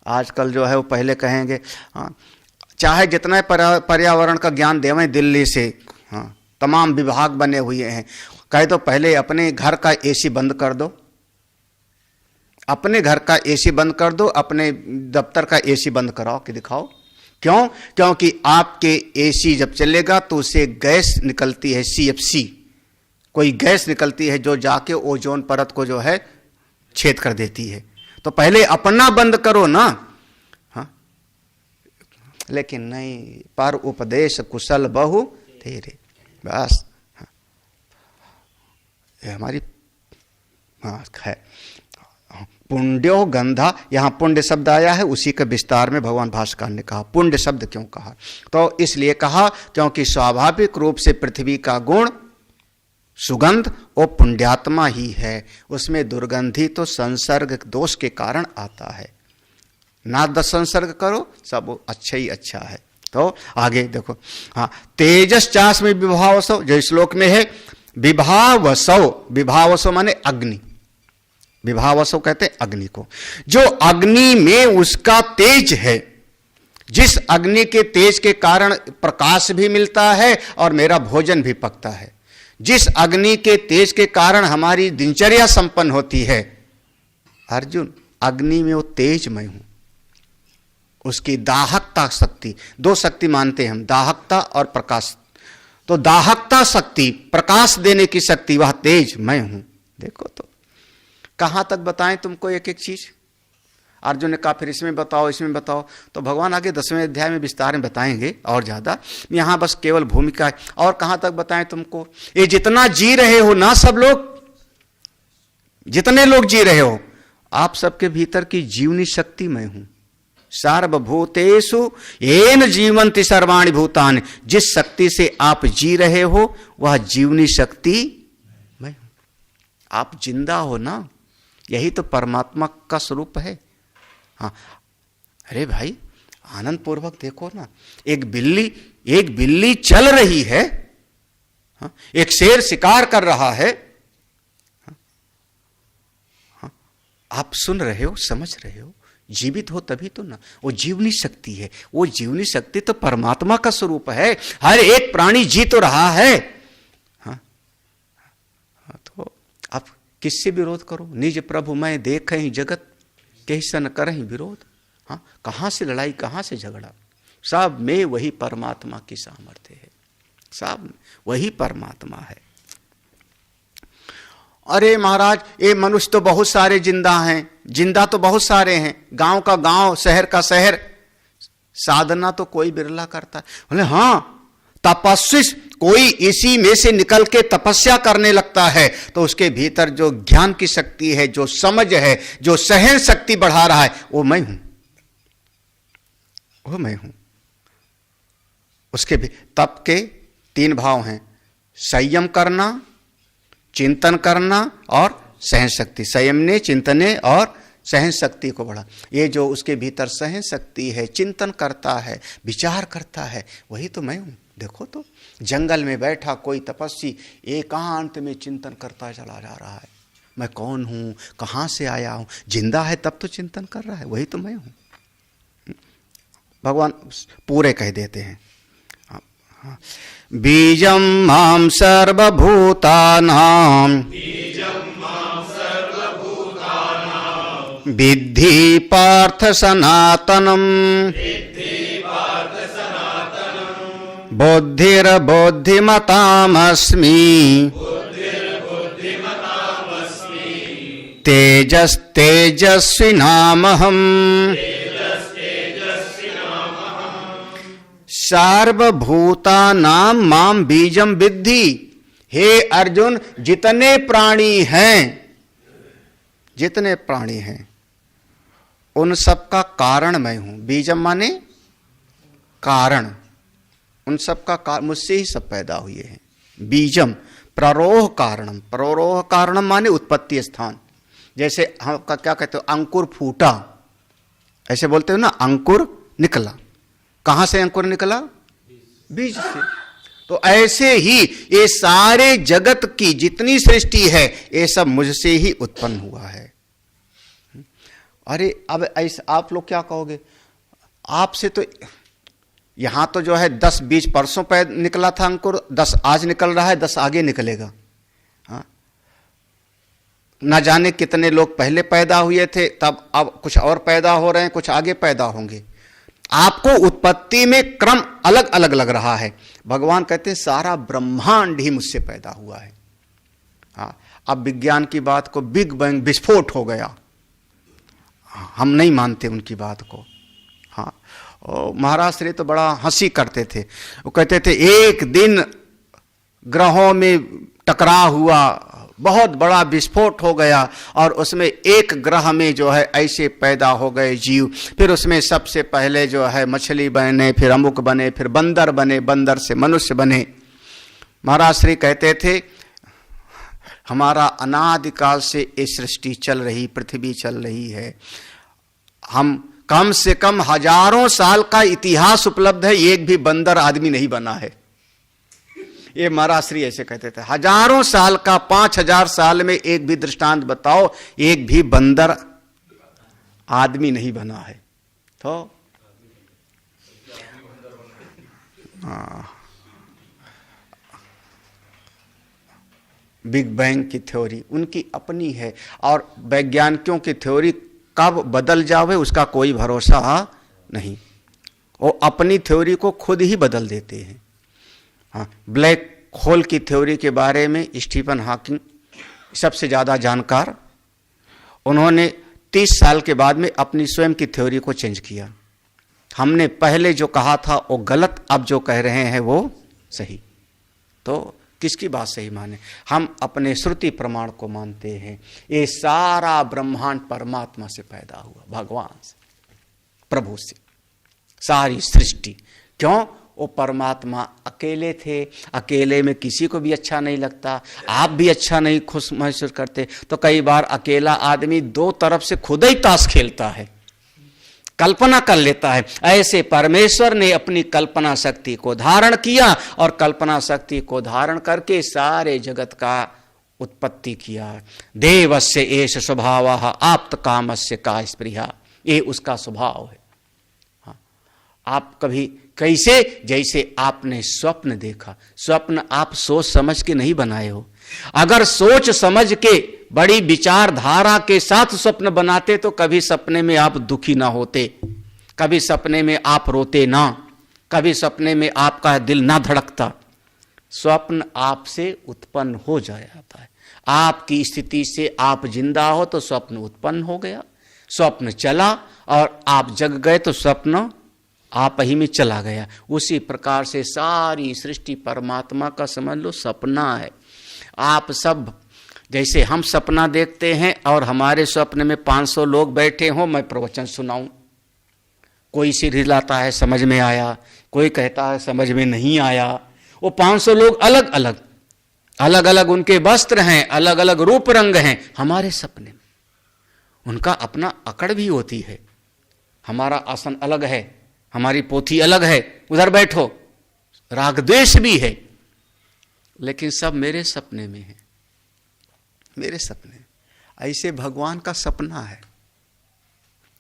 आजकल जो है वो पहले कहेंगे हाँ, चाहे जितना पर्यावरण का ज्ञान देवें दिल्ली से, हाँ तमाम विभाग बने हुए हैं, कहे तो पहले अपने घर का एसी बंद कर दो, अपने घर का एसी बंद कर दो, अपने दफ्तर का एसी बंद कराओ कि दिखाओ। क्यों? क्योंकि आपके एसी जब चलेगा तो उससे गैस निकलती है, CFC, कोई गैस निकलती है जो जाके ओजोन परत को जो है छेद कर देती है। तो पहले अपना बंद करो ना। हाँ, लेकिन नहीं, पर उपदेश कुशल बहु तेरे, बस हाँ। ये हमारी हाँ है। पुण्यो गंधा, यहां पुण्य शब्द आया है, उसी के विस्तार में भगवान भाष्यकार ने कहा पुण्य शब्द क्यों कहा, तो इसलिए कहा क्योंकि स्वाभाविक रूप से पृथ्वी का गुण सुगंध और पुण्यात्मा ही है, उसमें दुर्गंधी तो संसर्ग दोष के कारण आता है। नाद संसर्ग करो सब अच्छा ही अच्छा है। तो आगे देखो, हाँ तेजस चास में विभावसो, जो श्लोक में है विभावसो, विभावसो माने अग्नि, विभावसो कहते हैं अग्नि को, जो अग्नि में उसका तेज है, जिस अग्नि के तेज के कारण प्रकाश भी मिलता है और मेरा भोजन भी पकता है, जिस अग्नि के तेज के कारण हमारी दिनचर्या संपन्न होती है। अर्जुन, अग्नि में वो तेज मैं हूं, उसकी दाहकता शक्ति, दो शक्ति मानते हैं हम, दाहकता और प्रकाश। तो दाहकता शक्ति, प्रकाश देने की शक्ति, वह तेज मैं हूं। देखो तो कहां तक बताएं तुमको एक एक चीज। अर्जुन ने कहा फिर इसमें बताओ, इसमें बताओ, तो भगवान आगे 10वें अध्याय में विस्तार में बताएंगे और ज्यादा, यहां बस केवल भूमिका है। और कहां तक बताएं तुमको, ये जितना जी रहे हो ना, सब लोग, जितने लोग जी रहे हो, आप सबके भीतर की जीवनी शक्ति मैं हूं। सर्वभूतेषु येन जीवन्ति सर्वाणि भूतानि, जिस शक्ति से आप जी रहे हो वह जीवनी शक्ति मैं हूं। आप जिंदा हो ना, यही तो परमात्मा का स्वरूप है। हाँ, अरे भाई आनंद पूर्वक देखो ना, एक बिल्ली चल रही है, हाँ, एक शेर शिकार कर रहा है, हाँ, आप सुन रहे हो, समझ रहे हो, जीवित हो तभी तो ना, वो जीवनी शक्ति है। वो जीवनी शक्ति तो परमात्मा का स्वरूप है, हर एक प्राणी जी तो रहा है। हाँ, तो आप किससे विरोध करो? निज प्रभु मैं देखहि जगत कैसन करहि विरोध। हाँ, कहां से लड़ाई, कहां से झगड़ा? सब में वही परमात्मा की सामर्थ्य है, सब वही परमात्मा है। अरे महाराज, ये मनुष्य तो बहुत सारे जिंदा हैं, जिंदा तो बहुत सारे हैं, गांव का गांव, शहर का शहर, साधना तो कोई बिरला करता है। बोले हाँ, तपस्वी कोई इसी में से निकल के तपस्या करने लगता है तो उसके भीतर जो ज्ञान की शक्ति है, जो समझ है, जो सहन शक्ति बढ़ा रहा है, वो मैं हूं, वो मैं हूं। उसके भी तप के 3 भाव हैं, संयम करना, चिंतन करना और सहन शक्ति। संयम ने, चिंतने और सहन शक्ति को बढ़ा। ये जो उसके भीतर सहन शक्ति है, चिंतन करता है, विचार करता है, वही तो मैं हूं। देखो तो जंगल में बैठा कोई तपस्वी एकांत में चिंतन करता चला जा रहा है, मैं कौन हूं, कहां से आया हूं। जिंदा है तब तो चिंतन कर रहा है, वही तो मैं हूं। भगवान पूरे कह देते हैं, बीजम माम सर्वभूतानां विद्धि पार्थ सनातनम बुद्धिर्बुद्धिमतामस्मि तेजस्तेजस्विनामहम् सर्वभूतानां माम बीजम विद्धि। हे अर्जुन, जितने प्राणी हैं, जितने प्राणी हैं उन सब का कारण मैं हूं। बीजम माने कारण, उन सब का मुझसे ही सब पैदा हुए हैं। बीजम प्ररोह कारणम, प्ररोह कारणम माने उत्पत्ति स्थान। जैसे हम क्या कहते हो, अंकुर फूटा, ऐसे बोलते हो ना, अंकुर निकला। कहां से अंकुर निकला? बीज से। तो ऐसे ही ये सारे जगत की जितनी सृष्टि है ये सब मुझसे ही उत्पन्न हुआ है। अरे अब ऐसे आप लोग क्या कहोगे, आपसे तो यहां तो जो है 10 बीज परसों निकला था अंकुर, 10 आज निकल रहा है, 10 आगे निकलेगा। हाँ, ना जाने कितने लोग पहले पैदा हुए थे, तब अब कुछ और पैदा हो रहे हैं, कुछ आगे पैदा होंगे। आपको उत्पत्ति में क्रम अलग अलग लग रहा है। भगवान कहते हैं सारा ब्रह्मांड ही मुझसे पैदा हुआ है। हाँ, अब विज्ञान की बात को बिग बैंग विस्फोट हो गया, हम नहीं मानते उनकी बात को। हाँ, महाराज श्री तो बड़ा हंसी करते थे, वो कहते थे एक दिन ग्रहों में टकराव हुआ, बहुत बड़ा विस्फोट हो गया और उसमें एक ग्रह में जो है ऐसे पैदा हो गए जीव। फिर उसमें सबसे पहले जो है मछली बने, फिर अमुक बने, फिर बंदर बने, बंदर से मनुष्य बने। महाराज श्री कहते थे हमारा अनादिकाल से ये सृष्टि चल रही, पृथ्वी चल रही है। हम कम से कम हजारों साल का इतिहास उपलब्ध है, एक भी बंदर आदमी नहीं बना है। ये महाराज श्री ऐसे कहते थे, हजारों साल का, 5000 साल में एक भी दृष्टांत बताओ, एक भी बंदर आदमी नहीं बना है। तो बिग बैंग की थ्योरी उनकी अपनी है, और वैज्ञानिकों की थ्योरी कब बदल जावे उसका कोई भरोसा नहीं। वो अपनी थ्योरी को खुद ही बदल देते हैं। हाँ, ब्लैक होल की थ्योरी के बारे में स्टीफन हॉकिंग सबसे ज़्यादा जानकार, उन्होंने 30 साल के बाद में अपनी स्वयं की थ्योरी को चेंज किया। हमने पहले जो कहा था वो गलत, अब जो कह रहे हैं वो सही। तो किसकी बात सही माने? हम अपने श्रुति प्रमाण को मानते हैं। ये सारा ब्रह्मांड परमात्मा से पैदा हुआ, भगवान से, प्रभु से, सारी सृष्टि। क्यों? वो परमात्मा अकेले थे, अकेले में किसी को भी अच्छा नहीं लगता, आप भी अच्छा नहीं खुश महसूस करते। तो कई बार अकेला आदमी 2 तरफ से खुद ही ताश खेलता है, कल्पना कर लेता है। ऐसे परमेश्वर ने अपनी कल्पना शक्ति को धारण किया और कल्पना शक्ति को धारण करके सारे जगत का उत्पत्ति किया। देवस्य एष स्वभावः आप्त कामस्य का स्पृहा, ये उसका स्वभाव है। हाँ, आप कभी कैसे, जैसे आपने स्वप्न देखा, स्वप्न आप सोच समझ के नहीं बनाए हो। अगर सोच समझ के बड़ी विचारधारा के साथ स्वप्न बनाते तो कभी सपने में आप दुखी ना होते, कभी सपने में आप रोते ना, कभी सपने में आपका दिल ना धड़कता। स्वप्न आपसे उत्पन्न हो जाता है। आपकी स्थिति से आप जिंदा हो तो स्वप्न उत्पन्न हो गया, स्वप्न चला और आप जग गए तो स्वप्न आप ही में चला गया। उसी प्रकार से सारी सृष्टि परमात्मा का समझ लो सपना है। आप सब जैसे हम सपना देखते हैं और हमारे स्वप्न में 500 लोग बैठे हों, मैं प्रवचन सुनाऊं, कोई सिर हिलाता है समझ में आया, कोई कहता है समझ में नहीं आया। वो 500 लोग अलग अलग अलग अलग उनके वस्त्र हैं, अलग अलग रूप रंग हैं हमारे सपने में। उनका अपना अकड़ भी होती है। हमारा आसन अलग है, हमारी पोथी अलग है, उधर बैठो, राग द्वेष भी है, लेकिन सब मेरे सपने में है, मेरे सपने। ऐसे भगवान का सपना है,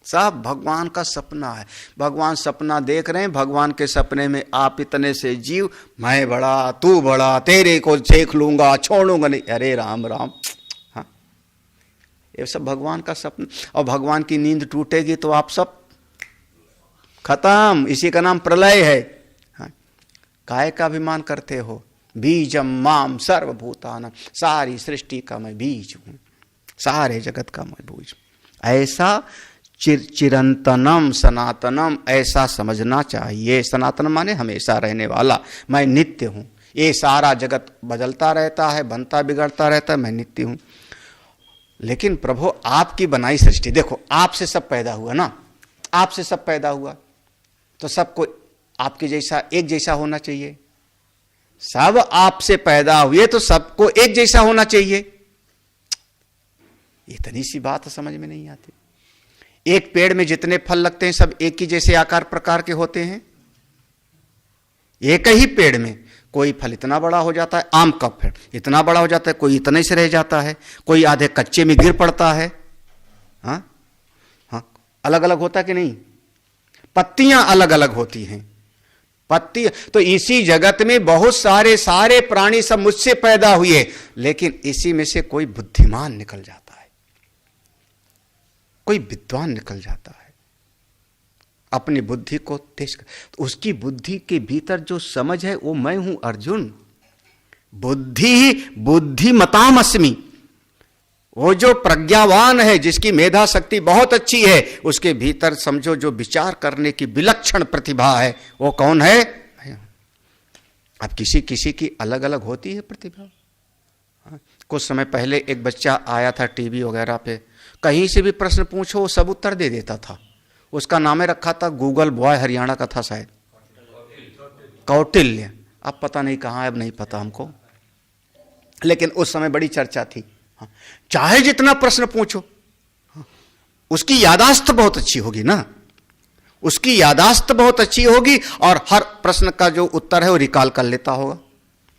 सब भगवान का सपना है। भगवान सपना देख रहे हैं, भगवान के सपने में आप इतने से जीव, मैं बड़ा तू बड़ा, तेरे को देख लूंगा छोड़ूंगा नहीं, अरे राम राम। हाँ, ये सब भगवान का सपना। और भगवान की नींद टूटेगी तो आप सब खत्म। इसी का नाम प्रलय है। हाँ, काय का अभिमान करते हो? बीजम माम सर्वभूतानम, सारी सृष्टि का मैं बीज हूं, सारे जगत का मैं बीज। ऐसा चिरंतनम सनातनम, ऐसा समझना चाहिए। सनातन माने हमेशा रहने वाला, मैं नित्य हूं। ये सारा जगत बदलता रहता है, बनता बिगड़ता रहता है, मैं नित्य हूं। लेकिन प्रभु आपकी बनाई सृष्टि, देखो आपसे सब पैदा हुआ ना, आपसे सब पैदा हुआ, तो सबको आपके जैसा एक जैसा होना चाहिए। सब आपसे पैदा हुए तो सबको एक जैसा होना चाहिए। इतनी सी बात समझ में नहीं आती। एक पेड़ में जितने फल लगते हैं सब एक ही जैसे आकार प्रकार के होते हैं। एक ही पेड़ में कोई फल इतना बड़ा हो जाता है, आम का पेड़ इतना बड़ा हो जाता है, कोई इतने से रह जाता है, कोई आधे कच्चे में गिर पड़ता है। हाँ हाँ, अलग अलग होता कि नहीं? पत्तियां अलग अलग होती हैं, पत्ती। तो इसी जगत में बहुत सारे प्राणी सब मुझसे पैदा हुए, लेकिन इसी में से कोई बुद्धिमान निकल जाता है, कोई विद्वान निकल जाता है, अपनी बुद्धि को तेज कर। तो उसकी बुद्धि के भीतर जो समझ है वो मैं हूं अर्जुन। बुद्धिमताम अस्मि, वो जो प्रज्ञावान है, जिसकी मेधा शक्ति बहुत अच्छी है, उसके भीतर समझो जो विचार करने की विलक्षण प्रतिभा है, वो कौन है? अब किसी किसी की अलग अलग होती है प्रतिभा। कुछ समय पहले एक बच्चा आया था टीवी वगैरह पे, कहीं से भी प्रश्न पूछो वो सब उत्तर दे देता था। उसका नाम रखा था गूगल बॉय, हरियाणा का था शायद, कौटिल्य। अब पता नहीं कहाँ है, अब नहीं पता हमको, लेकिन उस समय बड़ी चर्चा थी। चाहे जितना प्रश्न पूछो, उसकी यादाश्त बहुत अच्छी होगी ना, उसकी यादाश्त बहुत अच्छी होगी और हर प्रश्न का जो उत्तर है वो रिकॉल कर लेता होगा।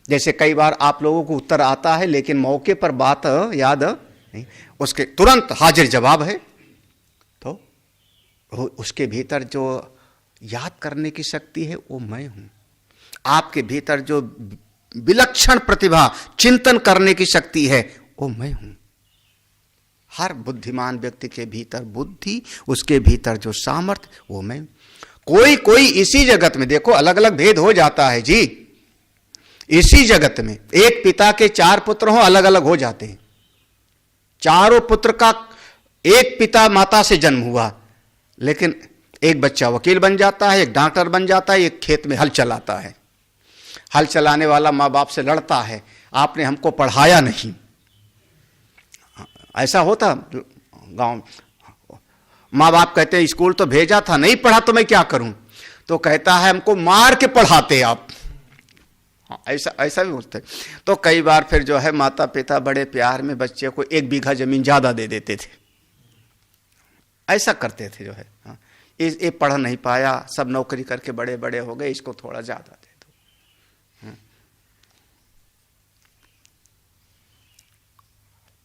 जैसे कई बार आप लोगों को उत्तर आता है लेकिन मौके पर बात याद नहीं, उसके तुरंत हाजिर जवाब है। तो उसके भीतर जो याद करने की शक्ति है वो मैं हूं। आपके भीतर जो विलक्षण प्रतिभा, चिंतन करने की शक्ति है वो मैं हूं। हर बुद्धिमान व्यक्ति के भीतर बुद्धि, उसके भीतर जो सामर्थ्य वो मैं। कोई इसी जगत में देखो अलग अलग भेद हो जाता है जी। इसी जगत में एक पिता के 4 पुत्र हो, अलग अलग हो जाते हैं। चारों पुत्र का एक पिता माता से जन्म हुआ, लेकिन एक बच्चा वकील बन जाता है, एक डॉक्टर बन जाता है, एक खेत में हल चलाता है। हल चलाने वाला माँ बाप से लड़ता है, आपने हमको पढ़ाया नहीं। ऐसा होता गांव। माँ बाप कहते हैं स्कूल तो भेजा था, नहीं पढ़ा तो मैं क्या करूं? तो कहता है हमको मार के पढ़ाते आप। ऐसा भी होता है। तो कई बार फिर जो है माता पिता बड़े प्यार में बच्चे को 1 बीघा जमीन ज्यादा दे देते थे। ऐसा करते थे जो है। ये पढ़ नहीं पाया, सब नौकरी करके बड़े बड़े हो गए, इसको थोड़ा ज्यादा दे दो।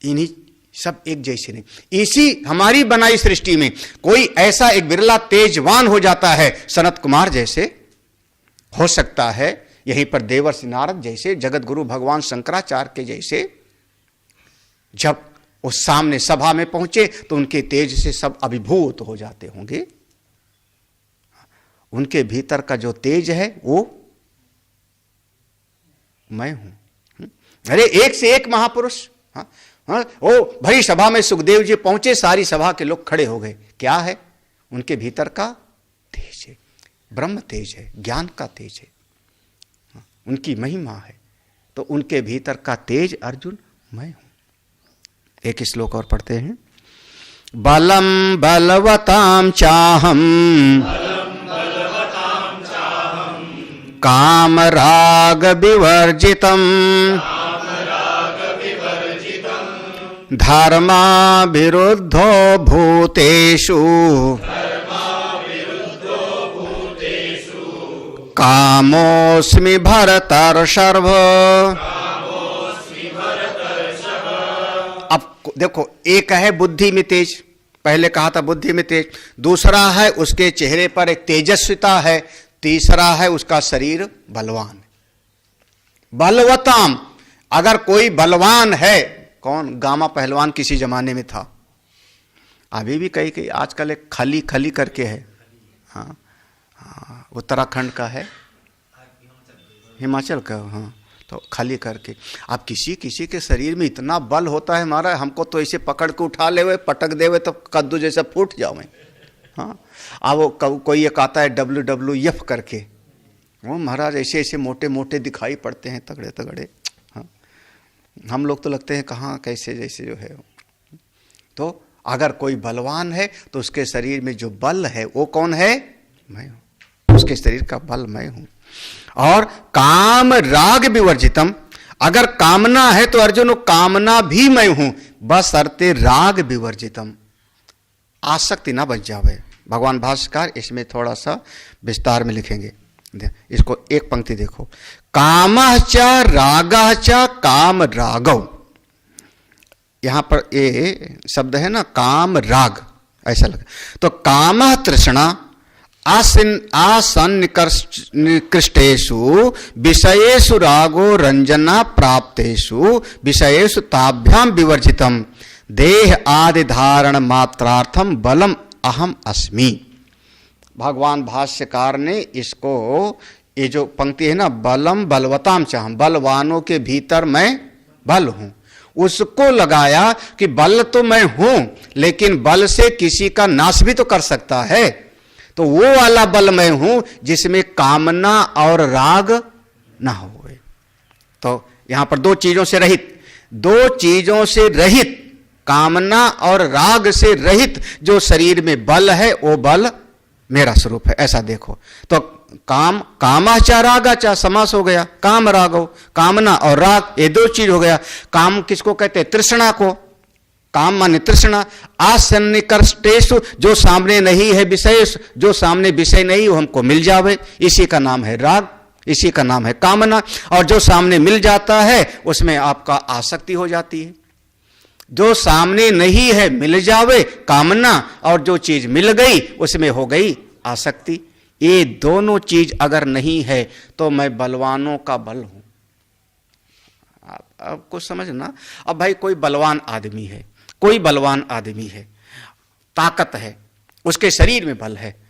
इन्हीं सब एक जैसे नहीं। इसी हमारी बनाई सृष्टि में कोई ऐसा एक बिरला तेजवान हो जाता है, सनत कुमार जैसे हो सकता है, यहीं पर देवर्षि नारद जैसे, जगत गुरु भगवान शंकराचार्य के जैसे। जब उस सामने सभा में पहुंचे तो उनके तेज से सब अभिभूत हो जाते होंगे। उनके भीतर का जो तेज है वो मैं हूं। अरे एक से एक महापुरुष। ओ भरी सभा में सुखदेव जी पहुंचे, सारी सभा के लोग खड़े हो गए। क्या है? उनके भीतर का तेज है। ब्रह्म तेज है, ज्ञान का तेज है, उनकी महिमा है। तो उनके भीतर का तेज अर्जुन मैं हूं। एक श्लोक और पढ़ते हैं। बलम बलवताम चाहम काम राग विवर्जितम धर्मा विरुद्धो भूतेषु कामोस्मि भरतर्षभ। अब देखो, एक है बुद्धि में तेज, पहले कहा था बुद्धि में तेज, दूसरा है उसके चेहरे पर एक तेजस्विता है, तीसरा है उसका शरीर बलवान। बलवताम, अगर कोई बलवान है, कौन? गामा पहलवान किसी जमाने में था, अभी भी कई आजकल एक खली खली करके है, हाँ उत्तराखंड का है, हिमाचल का, हाँ, तो खाली करके। अब किसी किसी के शरीर में इतना बल होता है हमारा, हमको तो ऐसे पकड़ के उठा ले हुए, पटक दे हुए तो कद्दू जैसा फूट जाओ। हाँ, अब वो कोई एक आता है WWF करके, वो महाराज ऐसे ऐसे मोटे मोटे दिखाई पड़ते हैं, तगड़े तगड़े। हाँ, हम लोग तो लगते हैं कहाँ कैसे जैसे जो है। तो अगर कोई बलवान है तो उसके शरीर में जो बल है वो कौन है? मैं हूं, उसके शरीर का बल मैं हूं। और काम राग विवर्जितम, अगर कामना है तो अर्जुन कामना भी मैं हूं, बशर्ते राग विवर्जितम, आसक्ति ना बच जावे। भगवान भाष्यकार इसमें थोड़ा सा विस्तार में लिखेंगे, इसको एक पंक्ति देखो। कामः च रागः च काम रागौ, यहां पर ये शब्द है ना, काम राग, ऐसा लगा। तो कामः तृष्णा आसन्निकृष्टेषु विषयेषु रागो रंजना प्राप्तेषु विषयेषु ताभ्याम विवर्जितम देह आदि धारण मात्रार्थम बलम अहम अस्मि। भगवान भाष्यकार ने इसको, ये जो पंक्ति है ना, बलम बलवताम चाहम, बलवानों के भीतर मैं बल हूं, उसको लगाया कि बल तो मैं हूं, लेकिन बल से किसी का नाश भी तो कर सकता है। तो वो वाला बल मैं हूं जिसमें कामना और राग ना हो। तो यहां पर दो चीजों से रहित, दो चीजों से रहित, कामना और राग से रहित जो शरीर में बल है वो बल मेरा स्वरूप है, ऐसा देखो। तो कामः च रागः च समास हो गया, काम रागो, कामना और राग ये दो चीज हो गया। काम किसको कहते हैं? तृष्णा को, काम माने तृष्णा। आसन्निकृष्टेषु, जो सामने नहीं है विषय, जो सामने विषय नहीं वो हमको मिल जावे, इसी का नाम है राग, इसी का नाम है कामना। और जो सामने मिल जाता है उसमें आपका आसक्ति हो जाती है। जो सामने नहीं है मिल जावे कामना, और जो चीज मिल गई उसमें हो गई आसक्ति। ये दोनों चीज अगर नहीं है तो मैं बलवानों का बल हूं। आपको समझना। अब भाई कोई बलवान आदमी है, कोई बलवान आदमी है, ताकत है, उसके शरीर में बल है।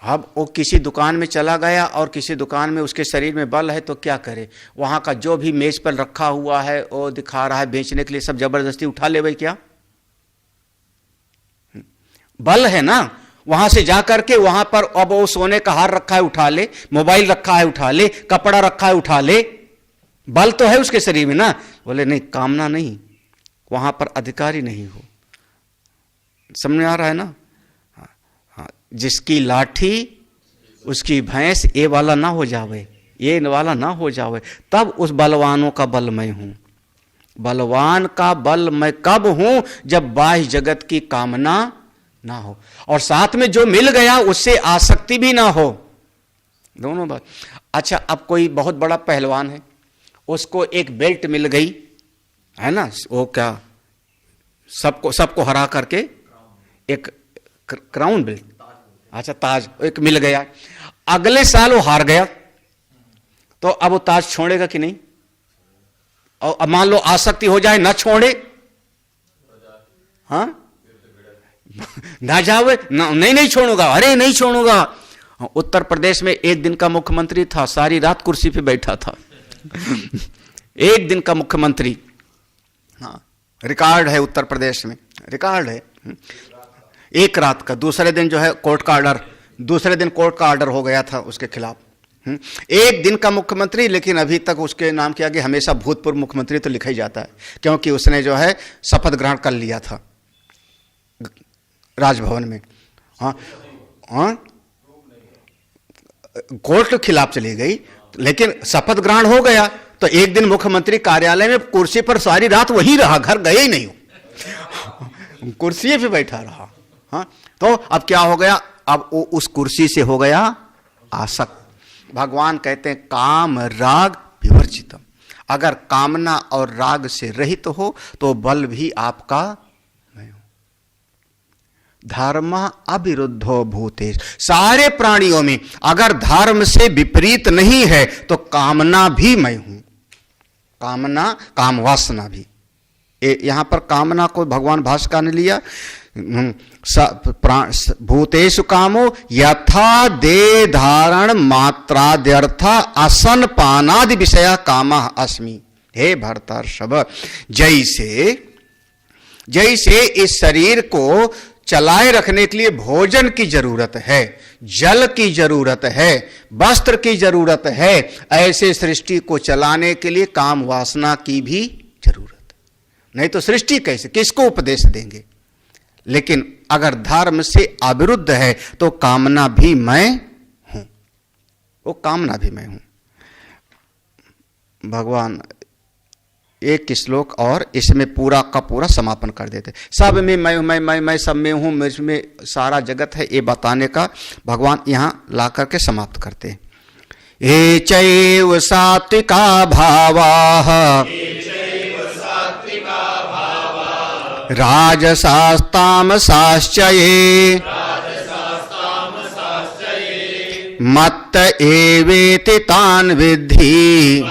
अब वो किसी दुकान में चला गया और किसी दुकान में उसके शरीर में बल है तो क्या करे? वहां का जो भी मेज पर रखा हुआ है वो दिखा रहा है बेचने के लिए, सब जबरदस्ती उठा ले भाई, क्या बल है ना? वहां से जाकर के वहां पर अब वो सोने का हार रखा है उठा ले, मोबाइल रखा है उठा ले, कपड़ा रखा है उठा ले, बल तो है उसके शरीर में ना। बोले नहीं, कामना नहीं, वहां पर अधिकारी नहीं हो। समझ में आ रहा है ना? हाँ, जिसकी लाठी उसकी भैंस, ये वाला ना हो जावे, ये वाला ना हो जावे, तब उस बलवानों का बल मैं हूं। बलवान का बल मैं कब हूं? जब बाह्य जगत की कामना ना हो और साथ में जो मिल गया उससे आसक्ति भी ना हो, दोनों बात। अच्छा, अब कोई बहुत बड़ा पहलवान है, उसको एक बेल्ट मिल गई है ना, वो क्या सबको हरा करके एक क्राउन बेल्ट, अच्छा ताज एक मिल गया। अगले साल वो हार गया तो अब वो ताज छोड़ेगा कि नहीं? और अब मान लो आसक्ति हो जाए, ना छोड़े, हाँ ना जावे ना, नहीं छोड़ूंगा, अरे नहीं छोड़ूंगा। उत्तर प्रदेश में एक दिन का मुख्यमंत्री था, सारी रात कुर्सी पे बैठा था। एक दिन का मुख्यमंत्री, हाँ रिकॉर्ड है उत्तर प्रदेश में, रिकॉर्ड है। एक रात का, दूसरे दिन जो है कोर्ट का ऑर्डर दूसरे दिन कोर्ट का ऑर्डर हो गया था उसके खिलाफ। एक दिन का मुख्यमंत्री, लेकिन अभी तक उसके नाम के आगे हमेशा भूतपूर्व मुख्यमंत्री तो लिखा ही जाता है, क्योंकि उसने जो है शपथ ग्रहण कर लिया था राजभवन में। हाँ हाँ, कोर्ट के खिलाफ चली गई, लेकिन शपथ ग्रहण हो गया तो एक दिन मुख्यमंत्री कार्यालय में कुर्सी पर सारी रात वही रहा, घर गए ही नहीं हो, कुर्सी पे बैठा रहा। हाँ, तो अब क्या हो गया, अब वो उस कुर्सी से हो गया आसक्त। भगवान कहते हैं काम राग विवर्जितम, अगर कामना और राग से रहित हो तो बल भी आपका मैं हूं। धर्म अविरुद्धो भूतेश, सारे प्राणियों में अगर धर्म से विपरीत नहीं है तो कामना भी मैं हूं, कामना काम वासना भी। यहां पर कामना को भगवान भास्कर ने लिया, भूतेषु कामो यथा दे धारण मात्राद्यर्थ असन पानादि विषय कामः अस्मि। हे भरतर्षभ, जैसे इस शरीर को चलाए रखने के लिए भोजन की जरूरत है, जल की जरूरत है, वस्त्र की जरूरत है, ऐसे सृष्टि को चलाने के लिए काम वासना की भी जरूरत है। नहीं तो सृष्टि कैसे, किसको उपदेश देंगे। लेकिन अगर धर्म से अविरुद्ध है तो कामना भी मैं हूं, वो कामना भी मैं हूं। भगवान एक श्लोक और इसमें पूरा का पूरा समापन कर देते। सब में मैं सब में हूं, मुझ में सारा जगत है, ये बताने का भगवान यहां ला करके समाप्त करते हैं। ये चैव सात्विका भावाः राजसास्तामसाश्च ये मत्त एवेति तान् विद्धि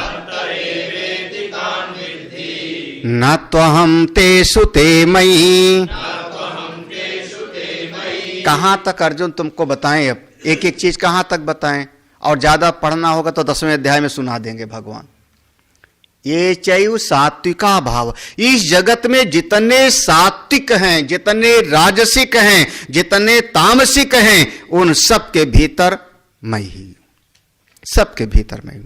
न त्वहं तेषु ते मयि। कहां तक अर्जुन तुमको बताएं, अब एक एक चीज कहां तक बताएं, और ज्यादा पढ़ना होगा तो 10वें अध्याय में सुना देंगे भगवान। ये चैव सात्विका भाव, इस जगत में जितने सात्विक हैं, जितने राजसिक हैं, जितने तामसिक हैं, उन सब के भीतर मैं ही हूं, सबके भीतर मैं हूं।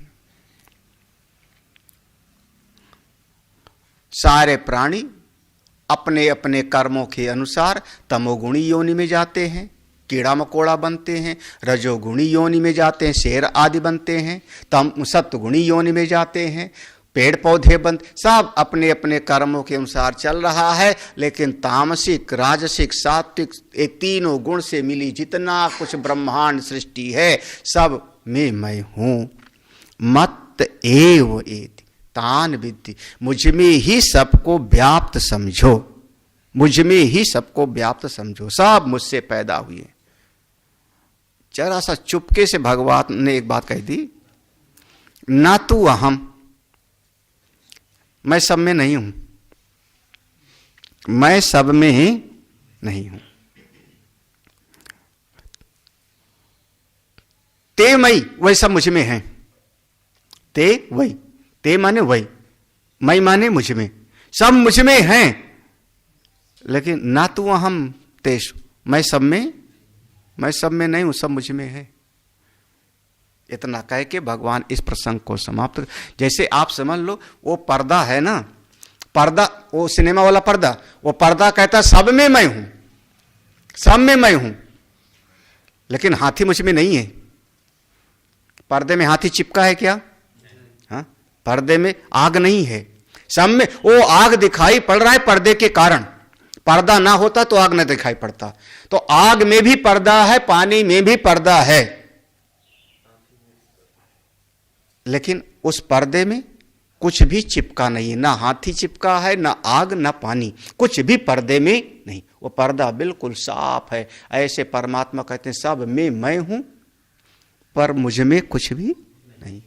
सारे प्राणी अपने अपने कर्मों के अनुसार तमोगुणी योनि में जाते हैं, कीड़ा मकोड़ा बनते हैं, रजोगुणी योनि में जाते हैं, शेर आदि बनते हैं, सत्वगुणी योनि में जाते हैं, पेड़ पौधे बंद, सब अपने अपने कर्मों के अनुसार चल रहा है। लेकिन तामसिक, राजसिक, सात्विक, ये तीनों गुण से मिली जितना कुछ ब्रह्मांड सृष्टि है, सब में मैं हूं। मत एव एति तान विद्धि, मुझ में ही सबको व्याप्त समझो, मुझ में ही सबको व्याप्त समझो, सब मुझसे पैदा हुए। जरा सा चुपके से भगवान ने एक बात कह दी, ना तू अहम, मैं सब में नहीं हूं, मैं सब में ही नहीं हूं। ते मई, वही सब मुझ में है, ते वही, ते माने वही, मई माने मुझ में, सब मुझ में हैं। लेकिन ना तू अहम तेषु, मैं सब में नहीं हूं, सब मुझ में है। इतना कह के भगवान इस प्रसंग को समाप्त। जैसे आप समझ लो वो पर्दा है ना, पर्दा, वो सिनेमा वाला पर्दा, वो पर्दा कहता सब में मैं हूं, सब में मैं हूं, लेकिन हाथी मुझ में नहीं है। पर्दे में हाथी चिपका है क्या? हाँ, पर्दे में आग नहीं है, सब में वो आग दिखाई पड़ रहा है पर्दे के कारण। पर्दा ना होता तो आग न दिखाई पड़ता, तो आग में भी पर्दा है, पानी में भी पर्दा है, लेकिन उस पर्दे में कुछ भी चिपका नहीं है, ना हाथी चिपका है, ना आग, ना पानी, कुछ भी पर्दे में नहीं, वो पर्दा बिल्कुल साफ है। ऐसे परमात्मा कहते हैं सब में मैं हूं, पर मुझ में कुछ भी नहीं।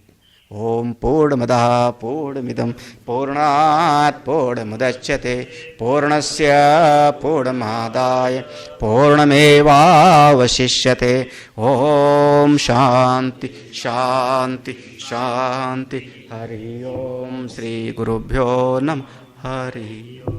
ओम पूर्णमदः पूर्णमिदं पूर्णात् पूर्णमुदच्यते पूर्णस्य पूर्णमादाय पूर्णमेवावशिष्यते। ओम शांति शांति शांति। हरि ओम। श्री गुरुभ्यो नमः। हरि ओम।